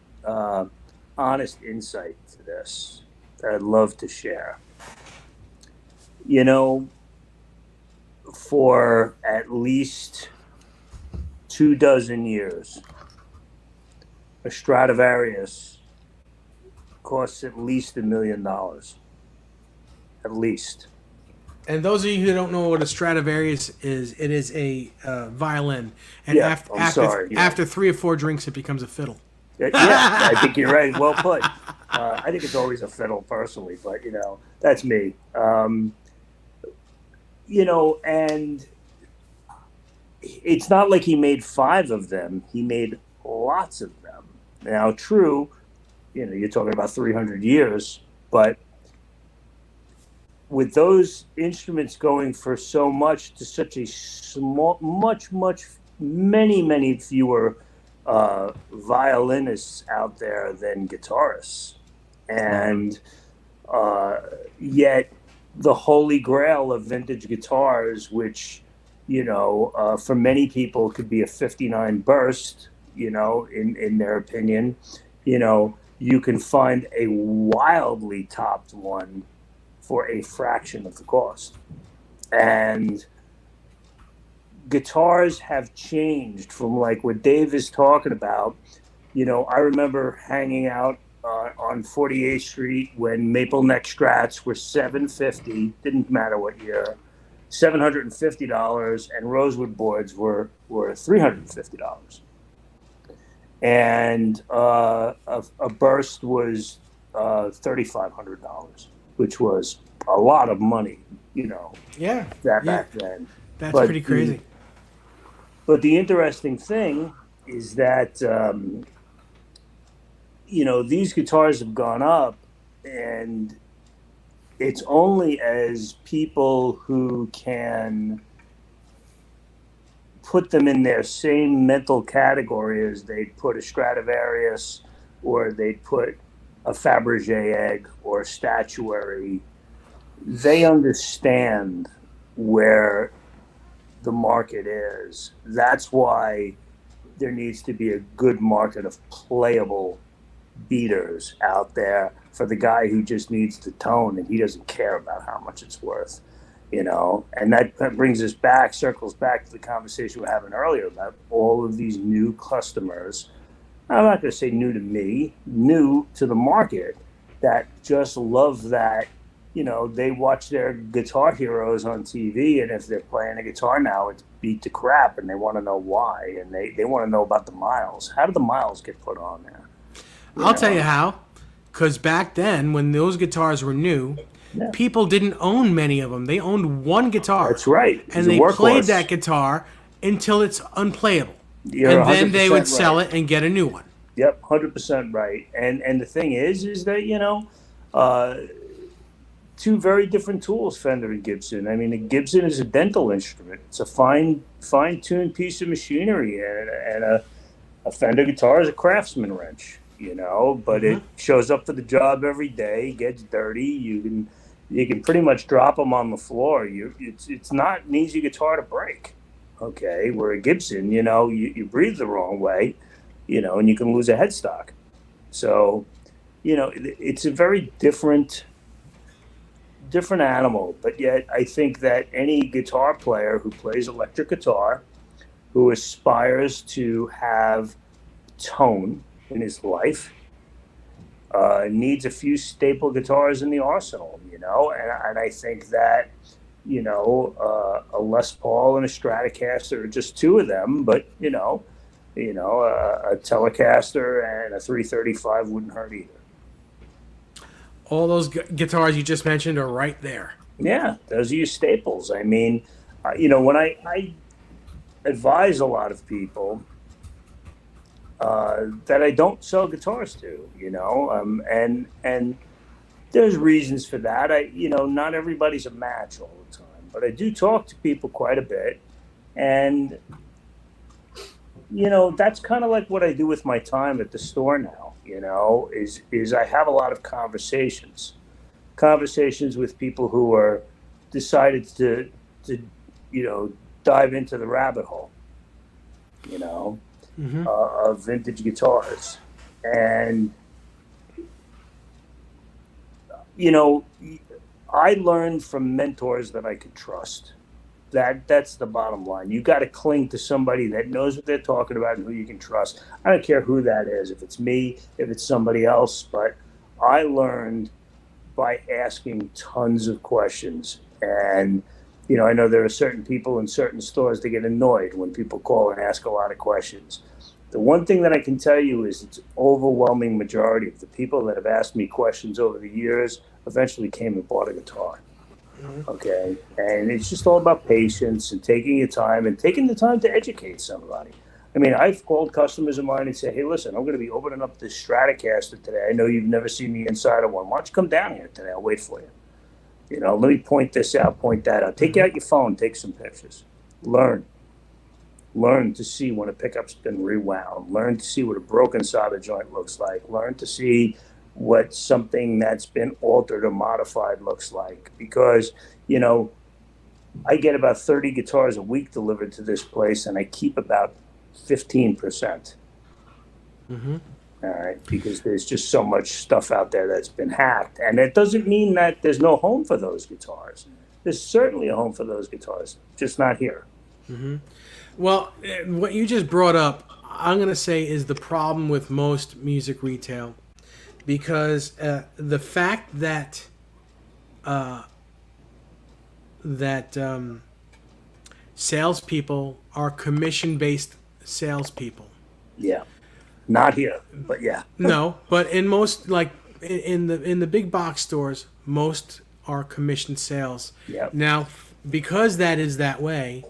D: honest insight to this that I'd love to share. For at least 24 years, a Stradivarius costs at least $1 million. At least.
B: And those of you who don't know what a Stradivarius is, it is a violin. And after 3 or 4 drinks, it becomes a fiddle.
D: Yeah, I think you're right. Well put. I think it's always a fiddle, personally, but that's me. And it's not like he made 5 of them. He made lots of them. Now, true, you're talking about 300 years, but with those instruments going for so much to such a small, many fewer violinists out there than guitarists, and yet the holy grail of vintage guitars, which for many people could be a 59 burst, in their opinion, you can find a wildly topped one for a fraction of the cost. And guitars have changed from like what Dave is talking about. I remember hanging out on 48th Street when maple neck Strats were $750, didn't matter what year, $750, and rosewood boards were $350. And a burst was $3,500, which was a lot of money, back then.
B: That's pretty crazy.
D: But the interesting thing is that, these guitars have gone up, and it's only as people who can put them in their same mental category as they'd put a Stradivarius or they'd put a Fabergé egg or statuary, they understand where the market is. That's why there needs to be a good market of playable beaters out there for the guy who just needs the tone and he doesn't care about how much it's worth, and that brings us back, circles back to the conversation we were having earlier about all of these new customers. I'm not going to say new to me, new to the market, that just love that, they watch their guitar heroes on TV, and if they're playing a guitar now, it's beat to crap, and they want to know why, and they want to know about the miles. How do the miles get put on there?
B: I'll tell you how. Because back then, when those guitars were new, people didn't own many of them. They owned one guitar.
D: That's right.
B: And they played that guitar until it's unplayable. And then they would sell it and get a new one.
D: Yep, 100% right. And the thing is that, two very different tools, Fender and Gibson. I mean, the Gibson is a dental instrument. It's a fine-tuned piece of machinery, and a Fender guitar is a craftsman wrench, but it shows up for the job every day, gets dirty. You can, you can pretty much drop them on the floor. It's not an easy guitar to break. Okay, where a Gibson, you breathe the wrong way, and you can lose a headstock. So, it's a very different animal. But yet, I think that any guitar player who plays electric guitar, who aspires to have tone in his life, needs a few staple guitars in the arsenal, and I think that, a Les Paul and a Stratocaster are just two of them, but, a Telecaster and a 335 wouldn't hurt either.
B: All those guitars you just mentioned are right there.
D: Yeah, those are your staples. I mean, when I advise a lot of people that I don't sell guitars to, and there's reasons for that. Not everybody's a match all the time, but I do talk to people quite a bit, and that's kind of like what I do with my time at the store now. Is I have a lot of conversations with people who are decided to dive into the rabbit hole, of vintage guitars. And, I learned from mentors that I could trust. That's the bottom line. You got to cling to somebody that knows what they're talking about and who you can trust. I don't care who that is, if it's me, if it's somebody else, but I learned by asking tons of questions. And, I know there are certain people in certain stores that get annoyed when people call and ask a lot of questions. The one thing that I can tell you is it's overwhelming majority of the people that have asked me questions over the years eventually came and bought a guitar. Okay, and it's just all about patience and taking your time and taking the time to educate somebody. I mean, I've called customers of mine and say, hey, listen, I'm going to be opening up this Stratocaster today. I know you've never seen the inside of one. Why don't you come down here today? I'll wait for you. Let me point this out, point that out. Take out your phone, take some pictures. Learn to see when a pickup's been rewound. Learn to see what a broken solder joint looks like. Learn to see what something that's been altered or modified looks like. Because, I get about 30 guitars a week delivered to this place, and I keep about 15%. All right, because there's just so much stuff out there that's been hacked. And it doesn't mean that there's no home for those guitars. There's certainly a home for those guitars, just not here.
B: Well, what you just brought up, I'm going to say is the problem with most music retail. Because the fact that salespeople are commission-based salespeople.
D: Yeah, not here, but yeah.
B: No, but in most, like in the big box stores, most are commission sales.
D: Yep.
B: Now, because that is that way,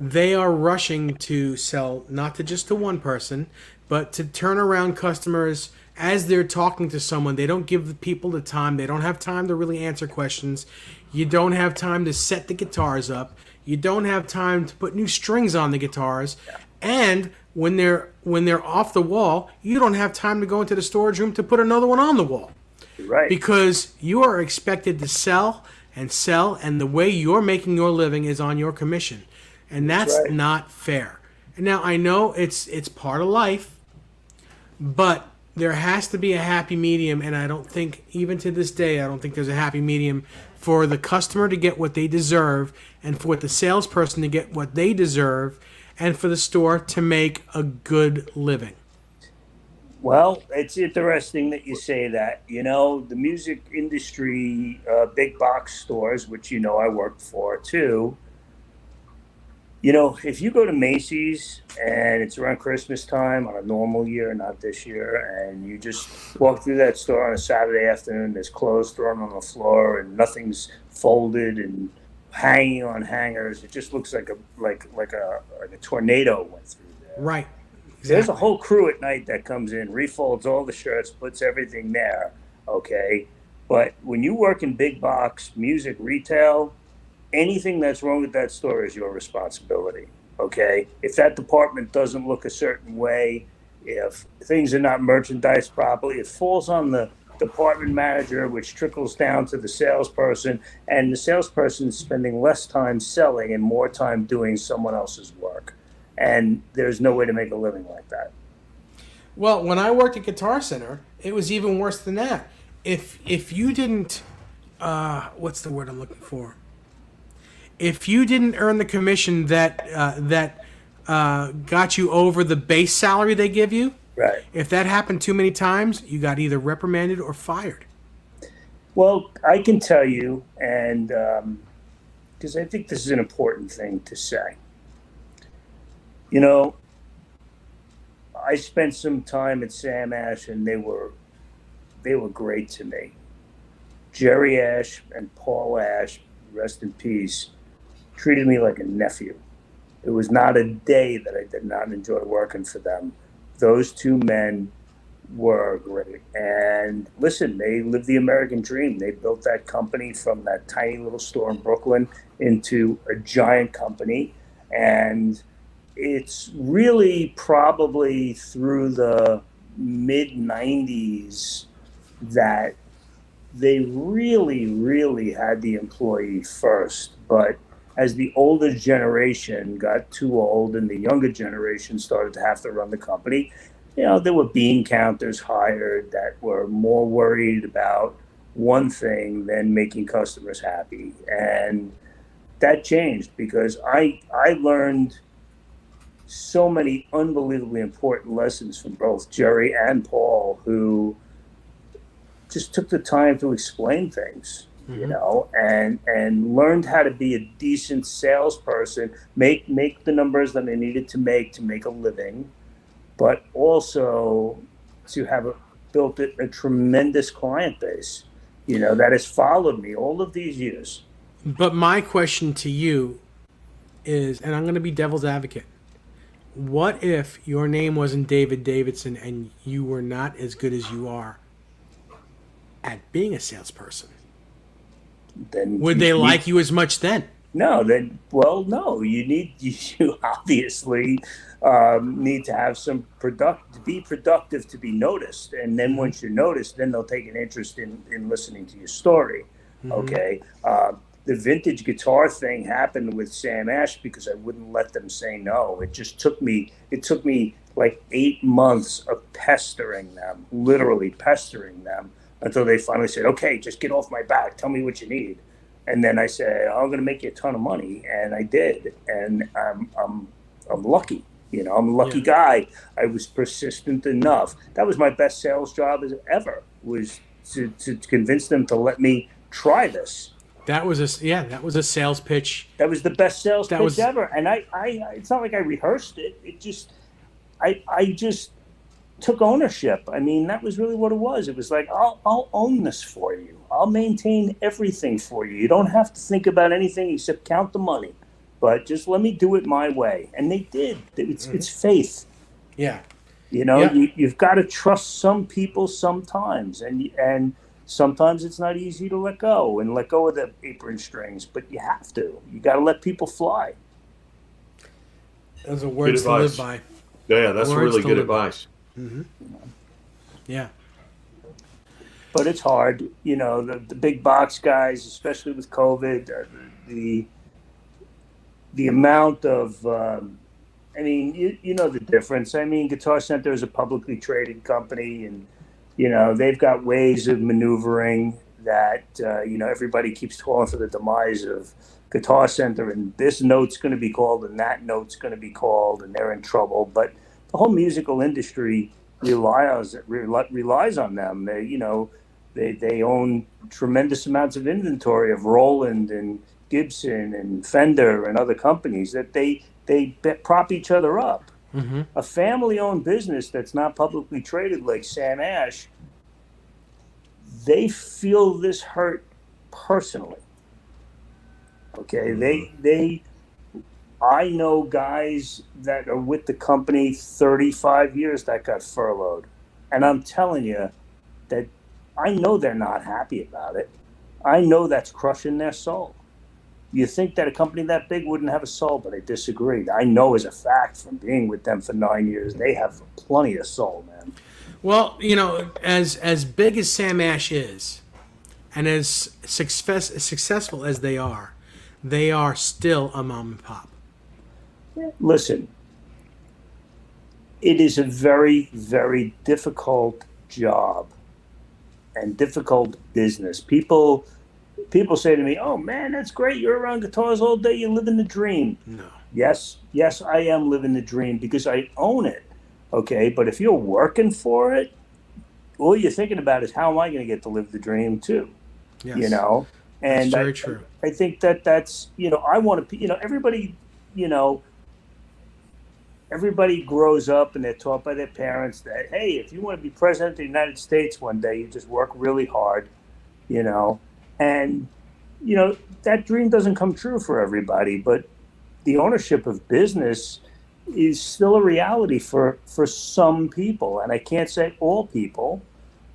B: they are rushing to sell not to just to one person, but to turn around customers. As they're talking to someone, they don't give the people the time. They don't have time to really answer questions. You don't have time to set the guitars up. You don't have time to put new strings on the guitars.
D: Yeah.
B: And when they're off the wall, you don't have time to go into the storage room to put another one on the wall.
D: Right.
B: Because you are expected to sell, and the way you're making your living is on your commission. And that's
D: right.
B: Not fair. And now I know it's part of life, but there has to be a happy medium, and I don't think, even to this day, I don't think there's a happy medium for the customer to get what they deserve, and for the salesperson to get what they deserve, and for the store to make a good living.
D: Well, it's interesting that you say that. The music industry, big box stores, which I worked for too, if you go to Macy's and it's around Christmas time on a normal year, not this year, and you just walk through that store on a Saturday afternoon, there's clothes thrown on the floor and nothing's folded and hanging on hangers. It just looks like a tornado went through there.
B: Right. Exactly.
D: There's a whole crew at night that comes in, refolds all the shirts, puts everything there. Okay. But when you work in big box music retail, anything that's wrong with that store is your responsibility, okay? If that department doesn't look a certain way, if things are not merchandised properly, it falls on the department manager, which trickles down to the salesperson, and the salesperson is spending less time selling and more time doing someone else's work. And there's no way to make a living like that.
B: Well, when I worked at Guitar Center, it was even worse than that. If you didn't, what's the word I'm looking for? If you didn't earn the commission that got you over the base salary they give you,
D: Right.
B: if that happened too many times, you got either reprimanded or fired.
D: Well, I can tell you, and because I think this is an important thing to say. You know, I spent some time at Sam Ash, and they were great to me. Jerry Ash and Paul Ash, rest in peace, treated me like a nephew. It was not a day that I did not enjoy working for them. Those two men were great. And listen, they lived the American dream. They built that company from that tiny little store in Brooklyn into a giant company. And it's really probably through the mid 90s that they really, really had the employee first. But as the older generation got too old and the younger generation started to have to run the company, you know, there were bean counters hired that were more worried about one thing than making customers happy. And that changed because I learned so many unbelievably important lessons from both Jerry and Paul, who just took the time to explain things, you know, and learned how to be a decent salesperson, make the numbers that they needed to make a living, but also to have built a tremendous client base, you know, that has followed me all of these years.
B: But my question to you is, and I'm going to be devil's advocate, what if your name wasn't David Davidson and you were not as good as you are at being a salesperson?
D: Then
B: would they like you as much then?
D: No, then, well, no, you obviously need to have some be productive to be noticed. And then once you're noticed, then they'll take an interest in listening to your story. Okay. The vintage guitar thing happened with Sam Ash because I wouldn't let them say no. It took me like 8 months of pestering them, literally pestering them, until they finally said, okay, just get off my back. Tell me what you need. And then I said, I'm going to make you a ton of money. And I did. And I'm lucky. You know, I'm a lucky guy. I was persistent enough. That was my best sales job ever, was to convince them to let me try this.
B: That was a sales pitch.
D: That was the best sales pitch ever. And I it's not like I rehearsed it. It just, I just took ownership. I mean, that was really what it was. It was like, I'll own this for you. I'll maintain everything for you. You don't have to think about anything except count the money. But just let me do it my way. And they did. It's faith.
B: Yeah.
D: You know, you've got to trust some people sometimes. And sometimes it's not easy to let go of the apron strings. But you have to. You got to let people fly.
B: Those are words to live by.
C: Yeah, that's really good advice.
B: Yeah.
D: But it's hard. You know, the big box guys, especially with COVID, the amount of, I mean, you know the difference. I mean, Guitar Center is a publicly traded company, and, you know, they've got ways of maneuvering that, you know, everybody keeps calling for the demise of Guitar Center, and this note's going to be called and that note's going to be called, and they're in trouble. But the whole musical industry relies on them. They, you know, they own tremendous amounts of inventory of Roland and Gibson and Fender and other companies that they prop each other up. A family-owned business that's not publicly traded like Sam Ash, they feel this hurt personally. Okay, I know guys that are with the company 35 years that got furloughed, and I'm telling you that I know they're not happy about it. I know that's crushing their soul. You think that a company that big wouldn't have a soul, but I disagree. I know as a fact from being with them for 9 years, they have plenty of soul, man.
B: Well, as big as Sam Ash is, and as successful as they are still a mom and pop.
D: Listen, it is a very, very difficult job and difficult business. People say to me, "Oh man, that's great. You're around guitars all day. You're living the dream."
B: No.
D: Yes, I am living the dream because I own it. Okay, but if you're working for it, all you're thinking about is how am I going to get to live the dream too?
B: Yes.
D: You know,
B: That's
D: and
B: very true.
D: I think that's I want to everybody you know everybody grows up and they're taught by their parents that, hey, if you want to be president of the United States one day, you just work really hard, you know, and that dream doesn't come true for everybody, but the ownership of business is still a reality for some people, and I can't say all people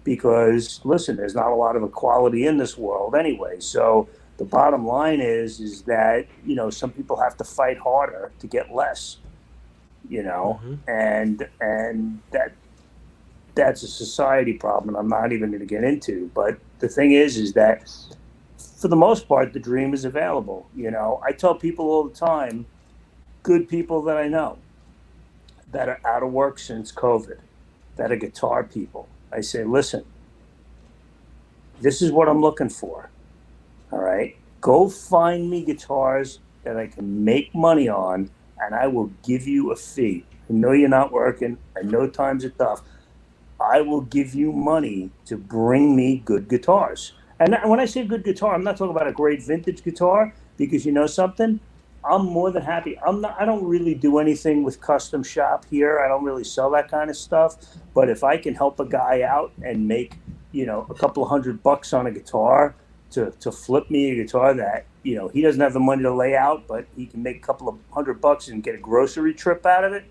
D: because listen, there's not a lot of equality in this world anyway. So the bottom line is that some people have to fight harder to get less,
B: Mm-hmm.
D: and that's a society problem. I'm not even going to get into. But the thing is that for the most part, the dream is available. I tell people all the time, good people that I know that are out of work since COVID, that are guitar people. I say, listen, this is what I'm looking for. All right, go find me guitars that I can make money on, and I will give you a fee. I know you're not working. I know times are tough. I will give you money to bring me good guitars. And when I say good guitar, I'm not talking about a great vintage guitar, because you know something? I'm more than happy. I don't really do anything with custom shop here. I don't really sell that kind of stuff. But if I can help a guy out and make, a couple of $100 on a guitar to flip me a guitar that, he doesn't have the money to lay out, but he can make a couple of $100 and get a grocery trip out of it,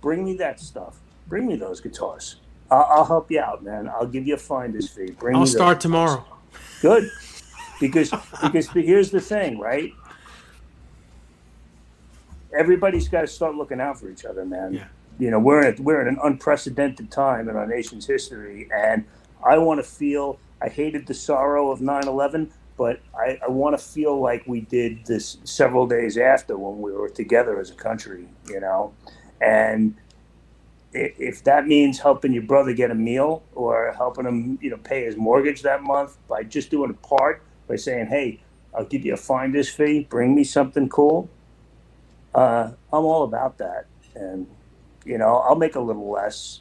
D: bring me that stuff. Bring me those guitars. I'll help you out, man. I'll give you a finder's fee.
B: I'll start tomorrow.
D: Good, because here's the thing, right? Everybody's got to start looking out for each other, man.
B: Yeah.
D: We're in an unprecedented time in our nation's history, and I want to feel. I hated the sorrow of 9/11, but I want to feel like we did this several days after when we were together as a country, and if that means helping your brother get a meal or helping him, pay his mortgage that month by just doing a part, by saying, hey, I'll give you a finder's fee, bring me something cool. I'm all about that. And, I'll make a little less.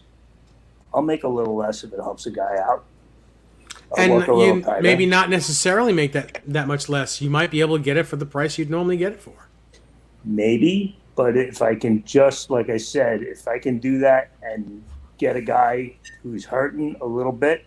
D: I'll make a little less if it helps a guy out.
B: And you maybe not necessarily make that much less. You might be able to get it for the price you'd normally get it for.
D: Maybe. But if I can just, like I said, if I can do that and get a guy who's hurting a little bit,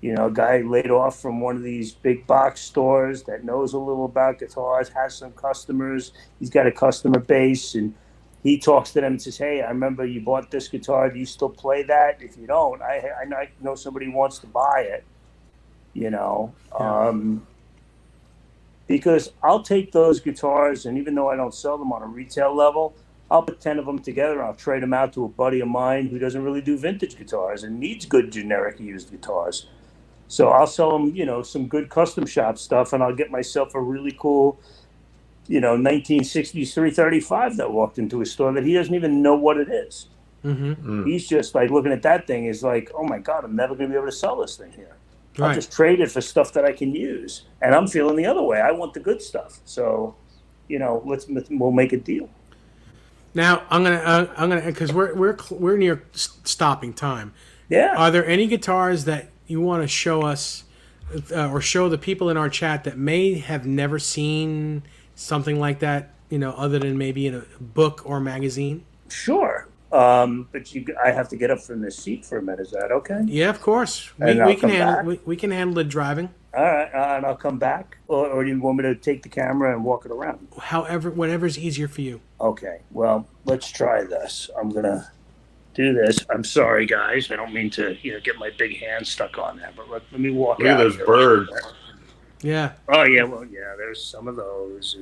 D: a guy laid off from one of these big box stores that knows a little about guitars, has some customers, he's got a customer base, and he talks to them and says, hey, I remember you bought this guitar. Do you still play that? If you don't, I know somebody who wants to buy it,
B: Yeah.
D: Because I'll take those guitars, and even though I don't sell them on a retail level, I'll put 10 of them together and I'll trade them out to a buddy of mine who doesn't really do vintage guitars and needs good generic used guitars. So I'll sell him, some good custom shop stuff, and I'll get myself a really cool, 1960s 335 that walked into a store that he doesn't even know what it is.
B: Mm-hmm.
D: He's just like looking at that thing is like, oh my God, I'm never going to be able to sell this thing here.
B: Right.
D: I'll just trade it for stuff that I can use. And I'm feeling the other way. I want the good stuff. So, we'll make a deal.
B: Now I'm gonna because we're near stopping time.
D: Yeah.
B: Are there any guitars that you want to show us or show the people in our chat that may have never seen something like that? Other than maybe in a book or magazine.
D: Sure. But I have to get up from this seat for a minute. Is that okay?
B: Yeah, of course. We can handle it driving.
D: All right, and I'll come back, or do you want me to take the camera and walk it around?
B: Whatever's easier for you.
D: Okay. Well, let's try this. I'm gonna do this. I'm sorry, guys. I don't mean to, get my big hand stuck on that. But let me walk out.
C: Look at those birds.
B: Yeah.
D: Oh yeah. Well, yeah. There's some of those.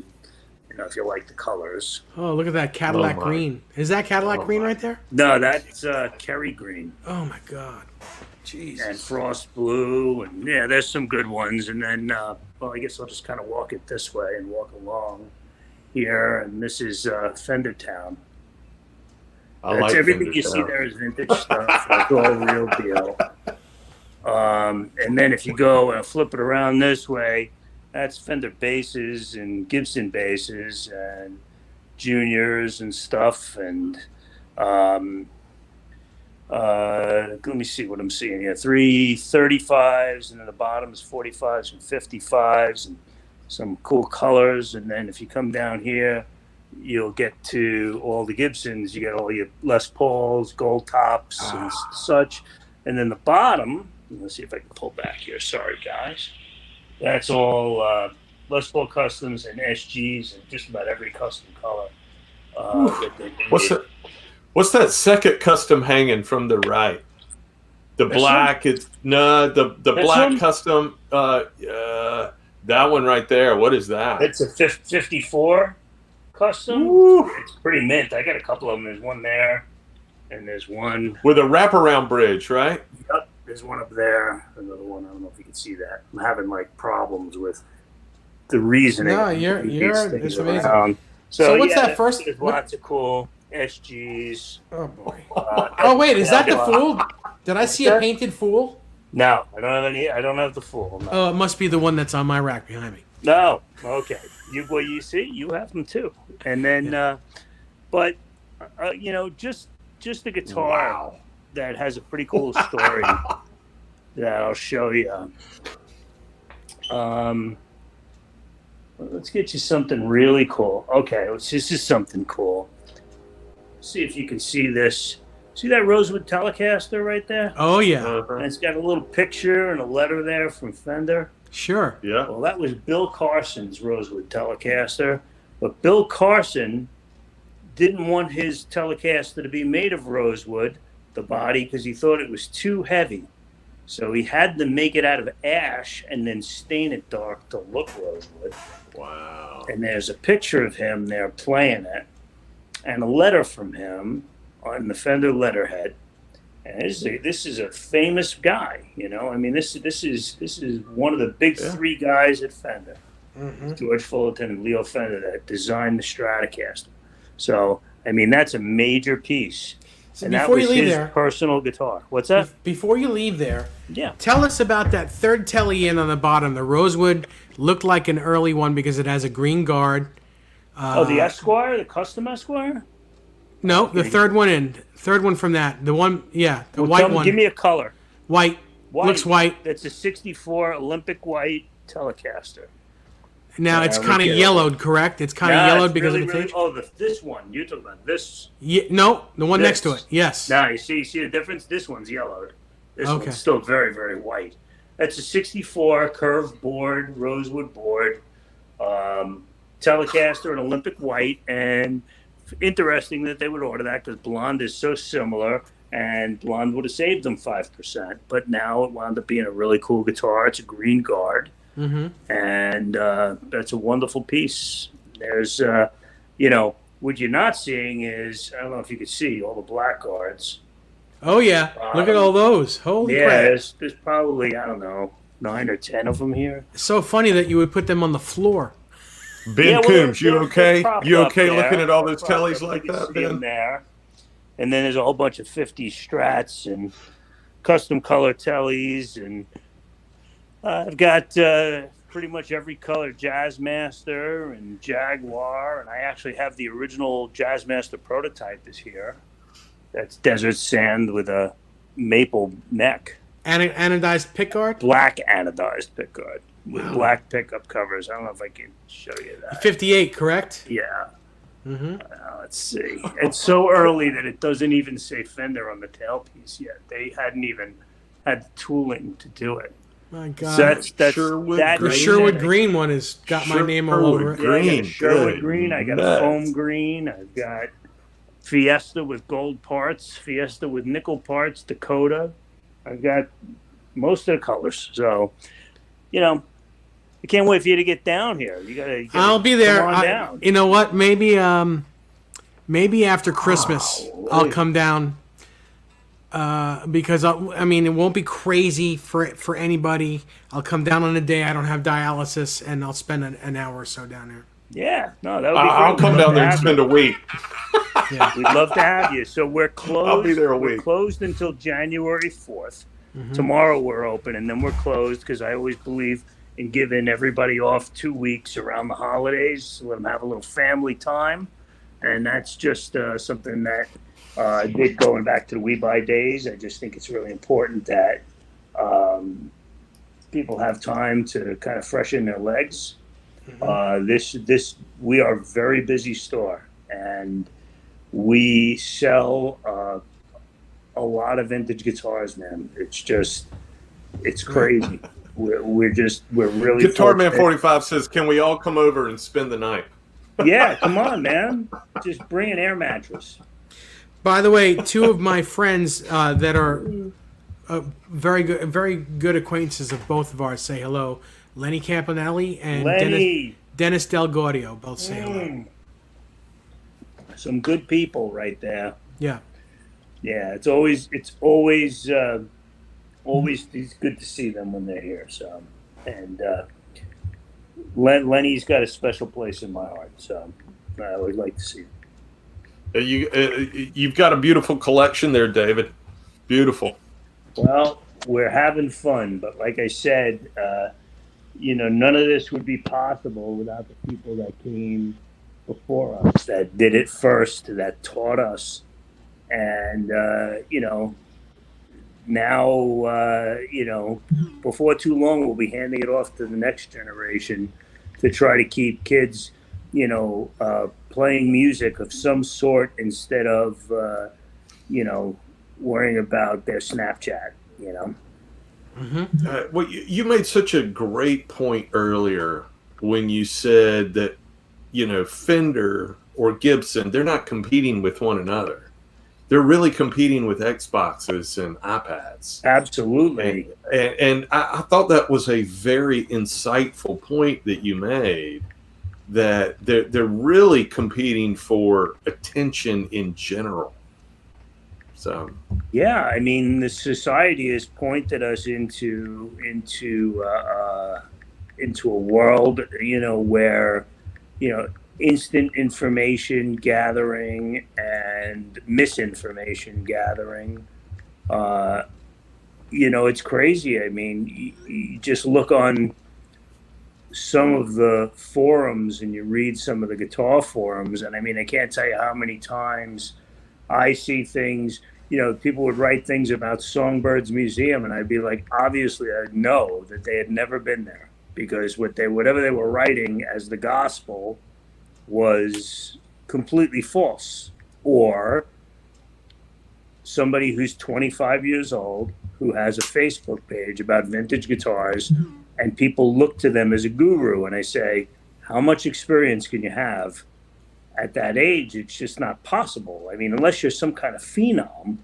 D: if you like the colors.
B: Oh, look at that Cadillac
C: my.
B: green. Is that Cadillac green right there?
D: No, that's Kerry green
B: Oh my God. Jesus.
D: and frost blue, and yeah, there's some good ones. And then, well, I guess I'll just kind of walk it this way and walk along here. And this is Fender Town.
C: I
D: That's
C: like
D: everything
C: Fender
D: you see
C: Town.
D: there is vintage stuff. It's all real deal. And then if you go and flip it around this way, that's Fender basses and Gibson basses and juniors and stuff. And let me see what I'm seeing here. 335s, and then the bottom is 45s and 55s, and some cool colors. And then if you come down here, you'll get to all the Gibsons. You get all your Les Pauls, gold tops, and such. And then the bottom, let's see if I can pull back here. Sorry, guys. That's all Les Paul customs and SGs and just about every custom color. That they made.
C: What's that second custom hanging from the right? The
D: This
C: black.
D: one?
C: The
D: This
C: black
D: one?
C: custom. That one right there. What is that?
D: It's a 54 custom.
C: Woo.
D: It's pretty mint. I got a couple of them. There's one there, and there's one.
C: With a wraparound bridge, right?
D: Yep, there's one up there. Another one. I don't know if you can see that. I'm having like problems with the reasoning.
B: No,
D: of
B: you're-
D: these
B: you're-
D: things
B: it's amazing.
D: around.
B: So what's
D: yeah,
B: that first-
D: There's
B: what-
D: lots of cool SGs.
B: Oh boy.
D: Uh,
B: Oh wait, is that the
D: yeah.
B: Fool? Did I see a
D: that?
B: painted Fool?
D: No, I don't have any. I don't have the Fool. No.
B: Oh, it must be the one that's on my rack behind me.
D: No. Okay. You see, you have them too. And then, but just the guitar
C: Wow.
D: that has a pretty cool story that I'll show you. Let's get you something really cool. Okay, this is something cool. See if you can see this. See that Rosewood Telecaster right there?
B: Oh yeah,
C: Uh-huh.
D: And it's got a little picture and a letter there from Fender.
B: sure.
C: Yeah.
D: Well, that was Bill Carson's Rosewood Telecaster, but Bill Carson didn't want his Telecaster to be made of rosewood, the body, because he thought it was too heavy. So he had to make it out of ash and then stain it dark to look rosewood.
C: Wow.
D: And there's a picture of him there playing it, and a letter from him on the Fender letterhead. And this is a famous guy, I mean, this is one of the big three guys at Fender, George Fullerton and Leo Fender, that designed the Stratocaster. So, I mean, that's a major piece.
B: So
D: And that
B: before you
D: was
B: leave
D: his
B: there,
D: personal guitar. What's that?
B: before you leave there,
D: Yeah.
B: tell us about that third telly in on the bottom. The Rosewood looked like an early one because it has a green guard.
D: The Esquire, the custom Esquire.
B: No, the third one in. Third one from that. The one, yeah, the
D: Well,
B: white
D: tell me-
B: one.
D: Give me a color.
B: White. Looks white.
D: That's a '64 Olympic white Telecaster.
B: Now it's
D: we
B: kind of
D: get it.
B: yellowed, correct? It's kind of
D: Nah,
B: yellowed
D: it's
B: because
D: really,
B: of its
D: really,
B: age.
D: Oh, this one. You're talking about this.
B: Yeah, no, the one next to
D: This.
B: it. Yes.
D: Now you see the difference. This one's yellowed. This
B: Okay.
D: one's still very, very white. That's a '64 curved board, rosewood board, Telecaster in Olympic white. And interesting that they would order that because blonde is so similar, and blonde would have saved them 5%. But now it wound up being a really cool guitar. It's a green guard. And that's a wonderful piece. There's, what you're not seeing is, I don't know if you could see all the black guards.
B: Oh yeah. Look at all those. Holy
D: Yeah,
B: crap!
D: there's probably, I don't know, 9 or 10 of them here.
B: It's so funny that you would put them on the floor.
C: Ben
D: Yeah, well,
C: Coombs, you
D: they're
C: okay?
D: propped
C: You
D: up
C: okay
D: there.
C: looking at all
D: They're
C: those
D: propped
C: tellies
D: up.
C: like
D: You can
C: that,
D: see 'em
C: Ben?
D: there. And then there's a whole bunch of 50 Strats and custom color tellies. And I've got pretty much every color Jazzmaster and Jaguar. And I actually have the original Jazzmaster prototype is here. That's desert sand with a maple neck.
B: Anodized pickguard.
D: Black anodized pickguard with black pickup covers. I don't know if I can show you that.
B: 58, correct?
D: Yeah. Let's see. It's so early that it doesn't even say Fender on the tailpiece yet. They hadn't even had the tooling to do it.
B: My God.
D: So that's
C: Sherwood
D: that
B: the
C: Green.
B: Sherwood Green one has got my name all over it.
D: Yeah, I got a
C: Green,
D: Sherwood
C: good
D: green. I got
C: nuts.
D: a foam green. I've got Fiesta with gold parts. Fiesta with nickel parts. Dakota. I've got most of the colors. So, I can't wait for you to get down here. You gotta
B: I'll be there.
D: come on down.
B: You know what? Maybe after Christmas I'll come down. Because I mean, it won't be crazy for anybody. I'll come down on a day I don't have dialysis, and I'll spend an hour or so down there.
D: Yeah, no, that would be great.
C: I'll come down there and spend a week.
B: Yeah.
D: We'd love to have you. So we're closed.
C: I'll be there a
D: We're
C: week.
D: closed until January 4th.
B: Mm-hmm.
D: Tomorrow we're open, and then we're closed because I always believe in giving everybody off 2 weeks around the holidays, let them have a little family time, and that's just something that I did going back to the We Buy days. I just think it's really important that people have time to kind of freshen their legs. We are a very busy store, and we sell a lot of vintage guitars, man. It's crazy. We're really
C: Guitar Man
D: fortunate.
C: 45 says, "Can we all come over and spend the night?"
D: Yeah, come on, man. Just bring an air mattress.
B: By the way, two of my friends that are very good acquaintances of both of ours say hello. Lenny Campanelli and
D: Lenny.
B: Dennis Del Gaudio both say hello.
D: Some good people right there.
B: Yeah.
D: Yeah, it's always it's good to see them when they're here. So, and Lenny's got a special place in my heart. So, I always like to see him.
C: You've got a beautiful collection there, David. Beautiful.
D: Well, we're having fun, but like I said, none of this would be possible without the people that came before us, that did it first, that taught us. And, now, before too long, we'll be handing it off to the next generation to try to keep kids, playing music of some sort instead of, worrying about their Snapchat,
C: Well, you made such a great point earlier when you said that, Fender or Gibson, they're not competing with one another. They're really competing with Xboxes and iPads.
D: Absolutely.
C: And I thought that was a very insightful point that you made, that they're really competing for attention in general. So
D: yeah, I mean, the society has pointed us into a world, where, instant information gathering and misinformation gathering. It's crazy. I mean, you just look on some of the forums and you read some of the guitar forums, and I mean, I can't tell you how many times I see things, people would write things about Songbirds Museum, and I'd be like, obviously I know that they had never been there, because whatever they were writing as the gospel was completely false. Or somebody who's 25 years old who has a Facebook page about vintage guitars, and people look to them as a guru, and I say, how much experience can you have at that age? It's just not possible. I mean, unless you're some kind of phenom,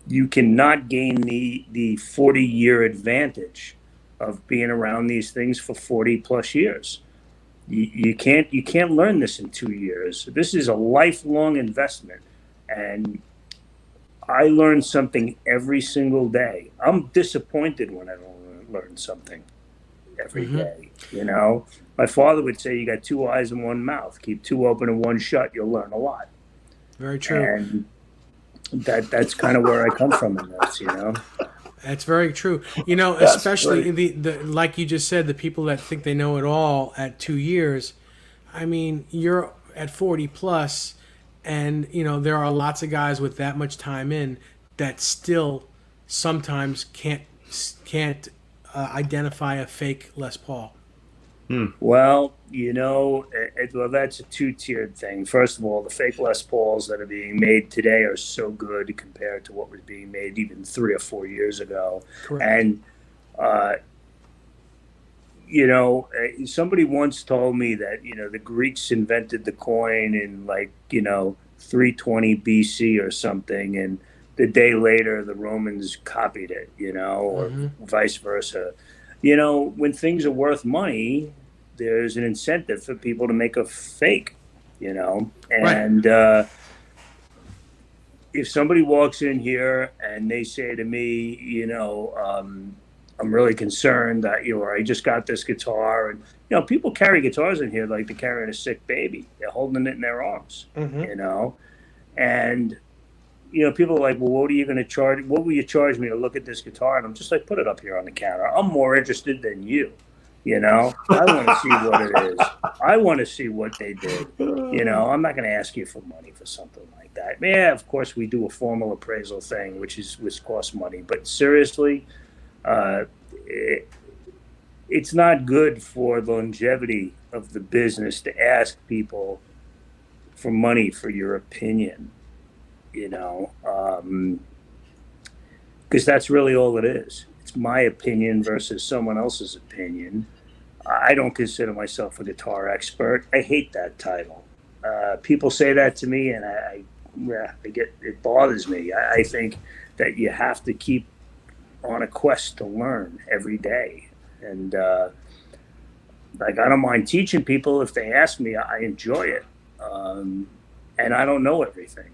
D: you cannot gain the 40-year advantage of being around these things for 40 plus years. You can't learn this in 2 years. This is a lifelong investment, and I learn something every single day. I'm disappointed when I don't learn something every day. My father would say, you got two eyes and one mouth. Keep two open and one shut. You'll learn a lot.
B: Very true.
D: And that's kind of where I come from in this,
B: That's very true. Especially the like you just said, the people that think they know it all at 2 years. I mean, you're at 40 plus, and there are lots of guys with that much time in that still sometimes can't identify a fake Les Paul.
D: Well, that's a two-tiered thing. First of all, the fake Les Pauls that are being made today are so good compared to what was being made even 3 or 4 years ago.
B: Correct.
D: And, somebody once told me that, the Greeks invented the coin in 320 BC or something, and the day later the Romans copied it, or vice versa. when things are worth money, there's an incentive for people to make a fake,
B: Right.
D: and if somebody walks in here and they say to me, I'm really concerned that, or I just got this guitar, and, people carry guitars in here like they're carrying a sick baby. They're holding it in their arms, and, people are like, well, what are you going to charge? What will you charge me to look at this guitar? And I'm just like, put it up here on the counter. I'm more interested than you. I want to see what it is. I want to see what they did. I'm not going to ask you for money for something like that. Yeah, of course we do a formal appraisal thing, which costs money. But seriously, it's not good for the longevity of the business to ask people for money for your opinion. Because that's really all it is. It's my opinion versus someone else's opinion. I don't consider myself a guitar expert. I hate that title. People say that to me, and I get it bothers me. I think that you have to keep on a quest to learn every day, and I don't mind teaching people if they ask me. I enjoy it, and I don't know everything.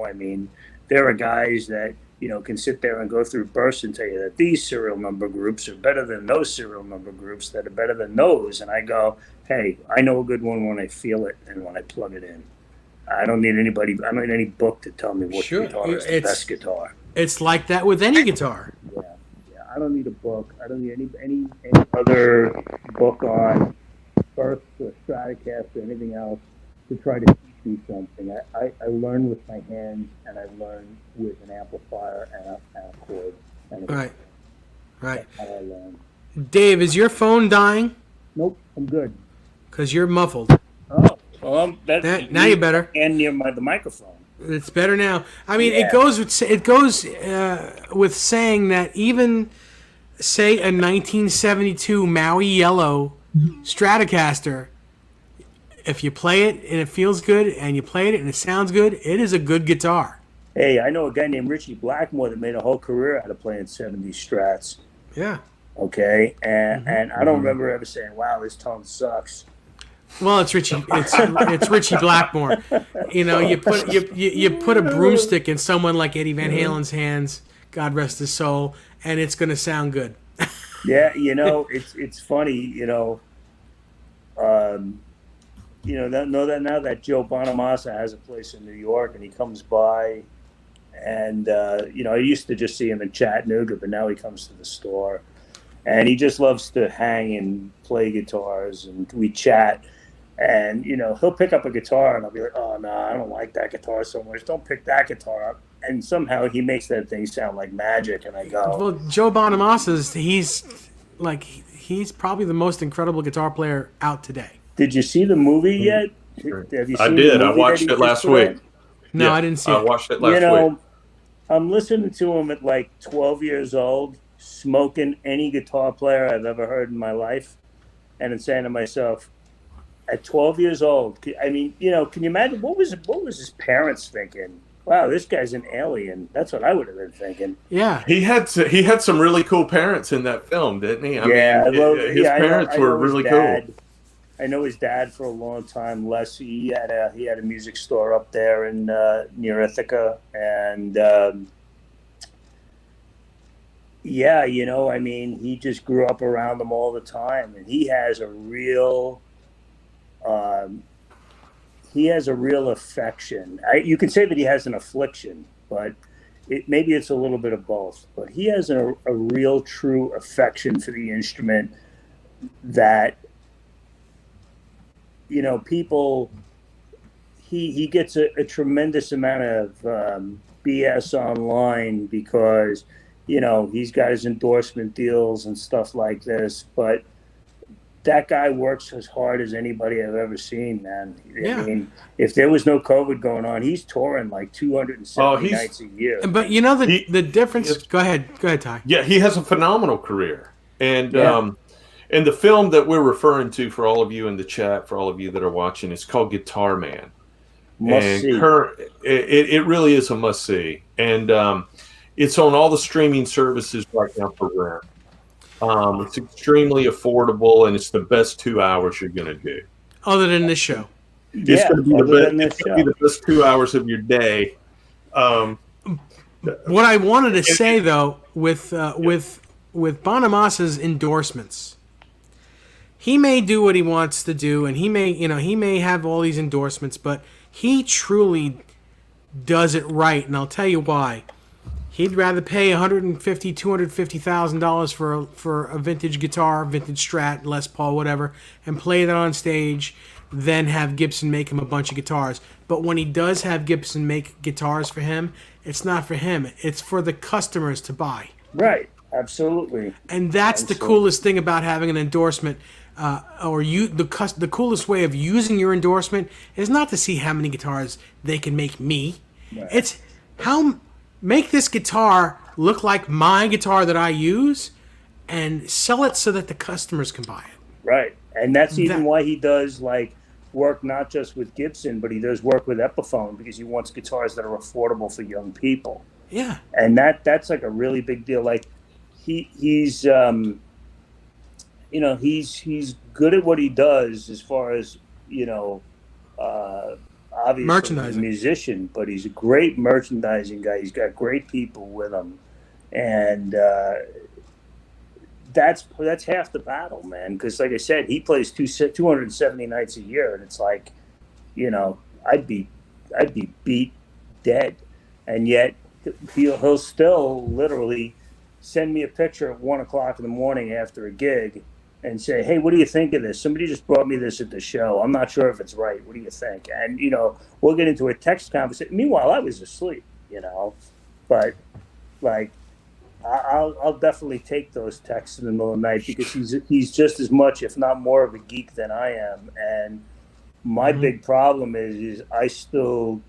D: I mean, there are guys that can sit there and go through bursts and tell you that these serial number groups are better than those serial number groups that are better than those. And I go, hey, I know a good one when I feel it and when I plug it in. I don't need anybody. I don't need any book to tell me what guitar is the best guitar.
B: It's like that with any guitar.
D: Yeah. I don't need a book. I don't need any other book on Burst or Stratocaster or anything else to try to teach me something. I learn with my hands, and I learn with an amplifier and a chord.
B: Right.
D: That's how I learn.
B: Dave, is your phone dying?
D: Nope, I'm good.
B: Because you're muffled.
D: Oh, well,
B: now you're better.
D: And near the microphone.
B: It's better now. I mean, it goes with saying that even, say, a 1972 Maui Yellow Stratocaster, if you play it and it feels good and you play it and it sounds good, it is a good guitar.
D: Hey, I know a guy named Richie Blackmore that made a whole career out of playing 70s Strats.
B: Yeah.
D: Okay, and I don't remember ever saying, "Wow, this tone sucks."
B: Well, it's Richie. It's Richie Blackmore. You put a broomstick in someone like Eddie Van Halen's hands, God rest his soul, and it's going to sound good.
D: Yeah, it's funny. Now that Joe Bonamassa has a place in New York, and he comes by, and I used to just see him in Chattanooga, but now he comes to the store, and he just loves to hang and play guitars, and we chat. And, he'll pick up a guitar and I'll be like, oh, no, I don't like that guitar so much. Don't pick that guitar up. And somehow he makes that thing sound like magic. And I go,
B: well, Joe Bonamassa's, he's probably the most incredible guitar player out today.
D: Did you see the movie yet?
C: Have you seen I did. I watched it last week.
B: No, I didn't see it.
C: I watched it last week.
D: I'm listening to him at like 12 years old, smoking any guitar player I've ever heard in my life. And I'm saying to myself, at 12 years old, I mean, can you imagine what was his parents thinking? Wow, this guy's an alien. That's what I would have been thinking.
B: Yeah,
C: he had some really cool parents in that film, didn't he? I mean, his parents were really cool.
D: I know his dad for a long time. Les, he had a music store up there in near Ithaca, and I mean, he just grew up around them all the time, and he has a real affection. You can say that he has an affliction, but maybe it's a little bit of both. But he has a real, true affection for the instrument that, people. He gets a tremendous amount of BS online because, he's got his endorsement deals and stuff like this, but that guy works as hard as anybody I've ever seen, man.
B: Yeah.
D: I mean, if there was no COVID going on, he's touring like 270 nights a year.
B: But the difference. Go ahead, Ty.
C: Yeah, he has a phenomenal career, and the film that we're referring to for all of you in the chat, for all of you that are watching, is called Guitar Man.
D: Must see.
C: It really is a must see, and it's on all the streaming services right now for rent. It's extremely affordable, and it's the best 2 hours you're going to do.
B: Other than this show.
C: It's
D: Yeah,
C: going to be
D: other than
C: the
D: this
C: best. It's going to be
D: show.
C: the best 2 hours of your day.
B: What I wanted to say though, with Bonamasa's endorsements, he may do what he wants to do, and he may have all these endorsements, but he truly does it right, and I'll tell you why. He'd rather pay $150,000-$250,000 for a vintage guitar, vintage Strat, Les Paul, whatever, and play that on stage than have Gibson make him a bunch of guitars. But when he does have Gibson make guitars for him, it's not for him. It's for the customers to buy.
D: Right. Absolutely.
B: And that's the coolest thing about having an endorsement. The coolest way of using your endorsement is not to see how many guitars they can make me.
D: Right.
B: It's how make this guitar look like my guitar that I use and sell it so that the customers can buy it.
D: Right. And that's even why he does like work not just with Gibson, but he does work with Epiphone because he wants guitars that are affordable for young people.
B: Yeah.
D: And that's like a really big deal. Like he's good at what he does as far as, obviously
B: merchandising.
D: a musician, but he's a great merchandising guy. He's got great people with him. And that's half the battle, man. Because like I said, he plays 270 nights a year, and it's like, I'd be beat dead, and yet he'll still literally send me a picture at 1:00 in the morning after a gig and say, "Hey, what do you think of this? Somebody just brought me this at the show. I'm not sure if it's right. What do you think?" And we'll get into a text conversation. Meanwhile, I was asleep, but like. I'll definitely take those texts in the middle of the night because he's just as much, if not more, of a geek than I am. And my big problem is I still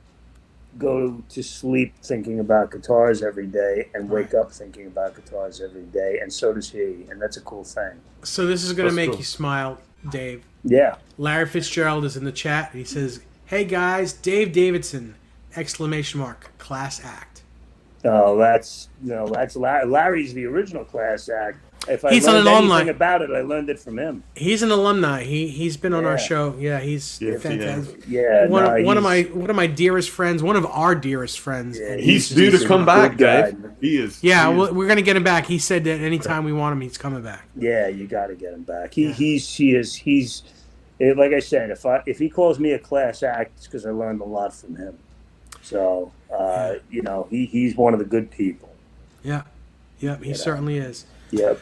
D: go to sleep thinking about guitars every day and wake up thinking about guitars every day, and so does he, and that's a cool thing.
B: So this is going to make you smile, Dave.
D: Yeah.
B: Larry Fitzgerald is in the chat. He says, "Hey guys, Dave Davidson! ! Class act."
D: No, that's Larry's the original class act. If I
B: He's
D: learned
B: an
D: anything
B: alumni.
D: about it, I learned it from him.
B: He's an alumni. He's been on our show. Yeah, he's fantastic.
D: Yeah,
B: one of my dearest friends. One of our dearest friends.
D: Yeah,
C: He's due to come back, Dave. He is.
B: Yeah,
C: he is.
B: we're gonna get him back. He said that anytime we want him, he's coming back.
D: Yeah, you got to get him back. He's like I said, if he calls me a class act, it's because I learned a lot from him. So he's one of the good people.
B: Yeah, he certainly is.
D: Yep.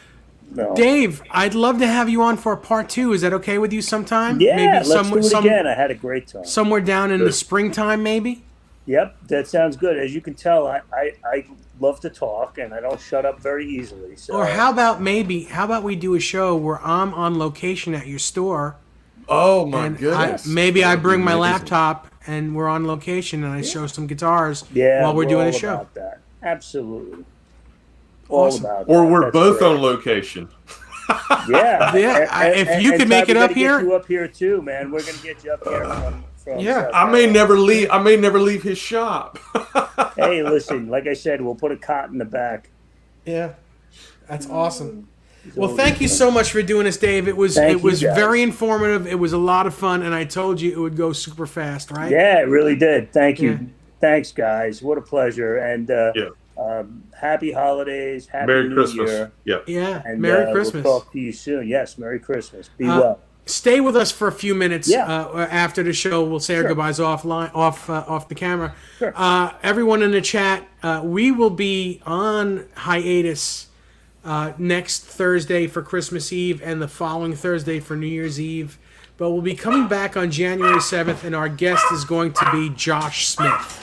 D: No.
B: Dave, I'd love to have you on for a part 2. Is that okay with you sometime?
D: Yeah,
B: maybe
D: let's do it again. I had a great time.
B: Somewhere down in the springtime, maybe?
D: Yep, that sounds good. As you can tell, I love to talk, and I don't shut up very easily. So.
B: Or how about we do a show where I'm on location at your store?
C: Oh, my goodness.
B: I bring my laptop, and we're on location, and I show some guitars while we're doing a show.
D: About that. Absolutely.
B: Awesome.
D: All about
C: or
D: that.
C: we're
D: That's
C: both
D: great.
C: On location.
D: Yeah.
B: If you can make it up here.
D: Get you up here too, man. We're gonna get you up here from
B: Yeah.
C: I may never leave his shop.
D: Hey, listen, like I said, we'll put a cot in the back.
B: Yeah. That's awesome. Well, thank you so much for doing this, Dave. It was very informative. It was a lot of fun, and I told you it would go super fast, right?
D: Yeah, it really did. Thank you.
B: Yeah.
D: Thanks, guys. What a pleasure. And happy holidays. Happy
C: Merry
D: New
C: Christmas.
D: Year.
B: Yeah.
D: And,
B: Merry Christmas.
D: We'll talk to you soon. Yes, Merry Christmas. Be well.
B: Stay with us for a few minutes.
D: Yeah.
B: After the show, we'll say our goodbyes off the camera.
D: Sure.
B: Everyone in the chat, we will be on hiatus next Thursday for Christmas Eve and the following Thursday for New Year's Eve. But we'll be coming back on January 7th, and our guest is going to be Josh Smith.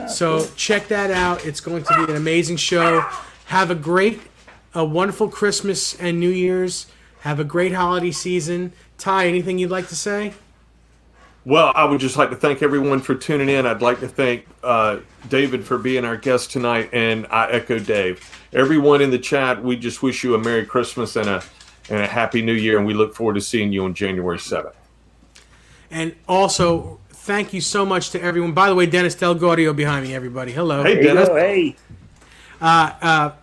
B: So check that out. It's going to be an amazing show. Have a wonderful Christmas and New Year's. Have a great holiday season. Ty, anything you'd like to say?
C: Well, I would just like to thank everyone for tuning in. I'd like to thank David for being our guest tonight, and I echo Dave. Everyone in the chat, we just wish you a Merry Christmas and a Happy New Year, and we look forward to seeing you on January 7th.
B: And also, thank you so much to everyone. By the way, Dennis Del Gaudio behind me, everybody. Hello.
C: Hey, Dennis.
D: Hey.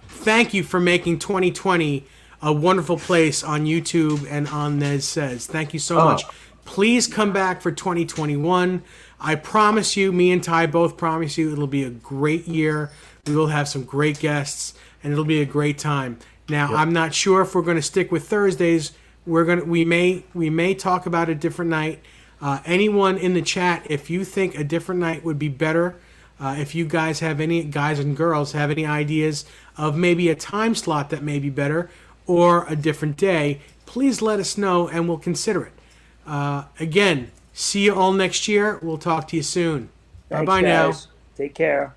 B: Thank you for making 2020 a wonderful place on YouTube and on Nez Says. Thank you so much. Please come back for 2021. I promise you, me and Ty both promise you, it'll be a great year. We will have some great guests, and it'll be a great time. Now, I'm not sure if we're going to stick with Thursdays. We may talk about a different night. Anyone in the chat, if you think a different night would be better, if you guys have any, guys and girls have any ideas of maybe a time slot that may be better or a different day, please let us know and we'll consider it. Again, see you all next year. We'll talk to you soon.
D: Thanks,
B: Bye-bye now.
D: guys. Take care.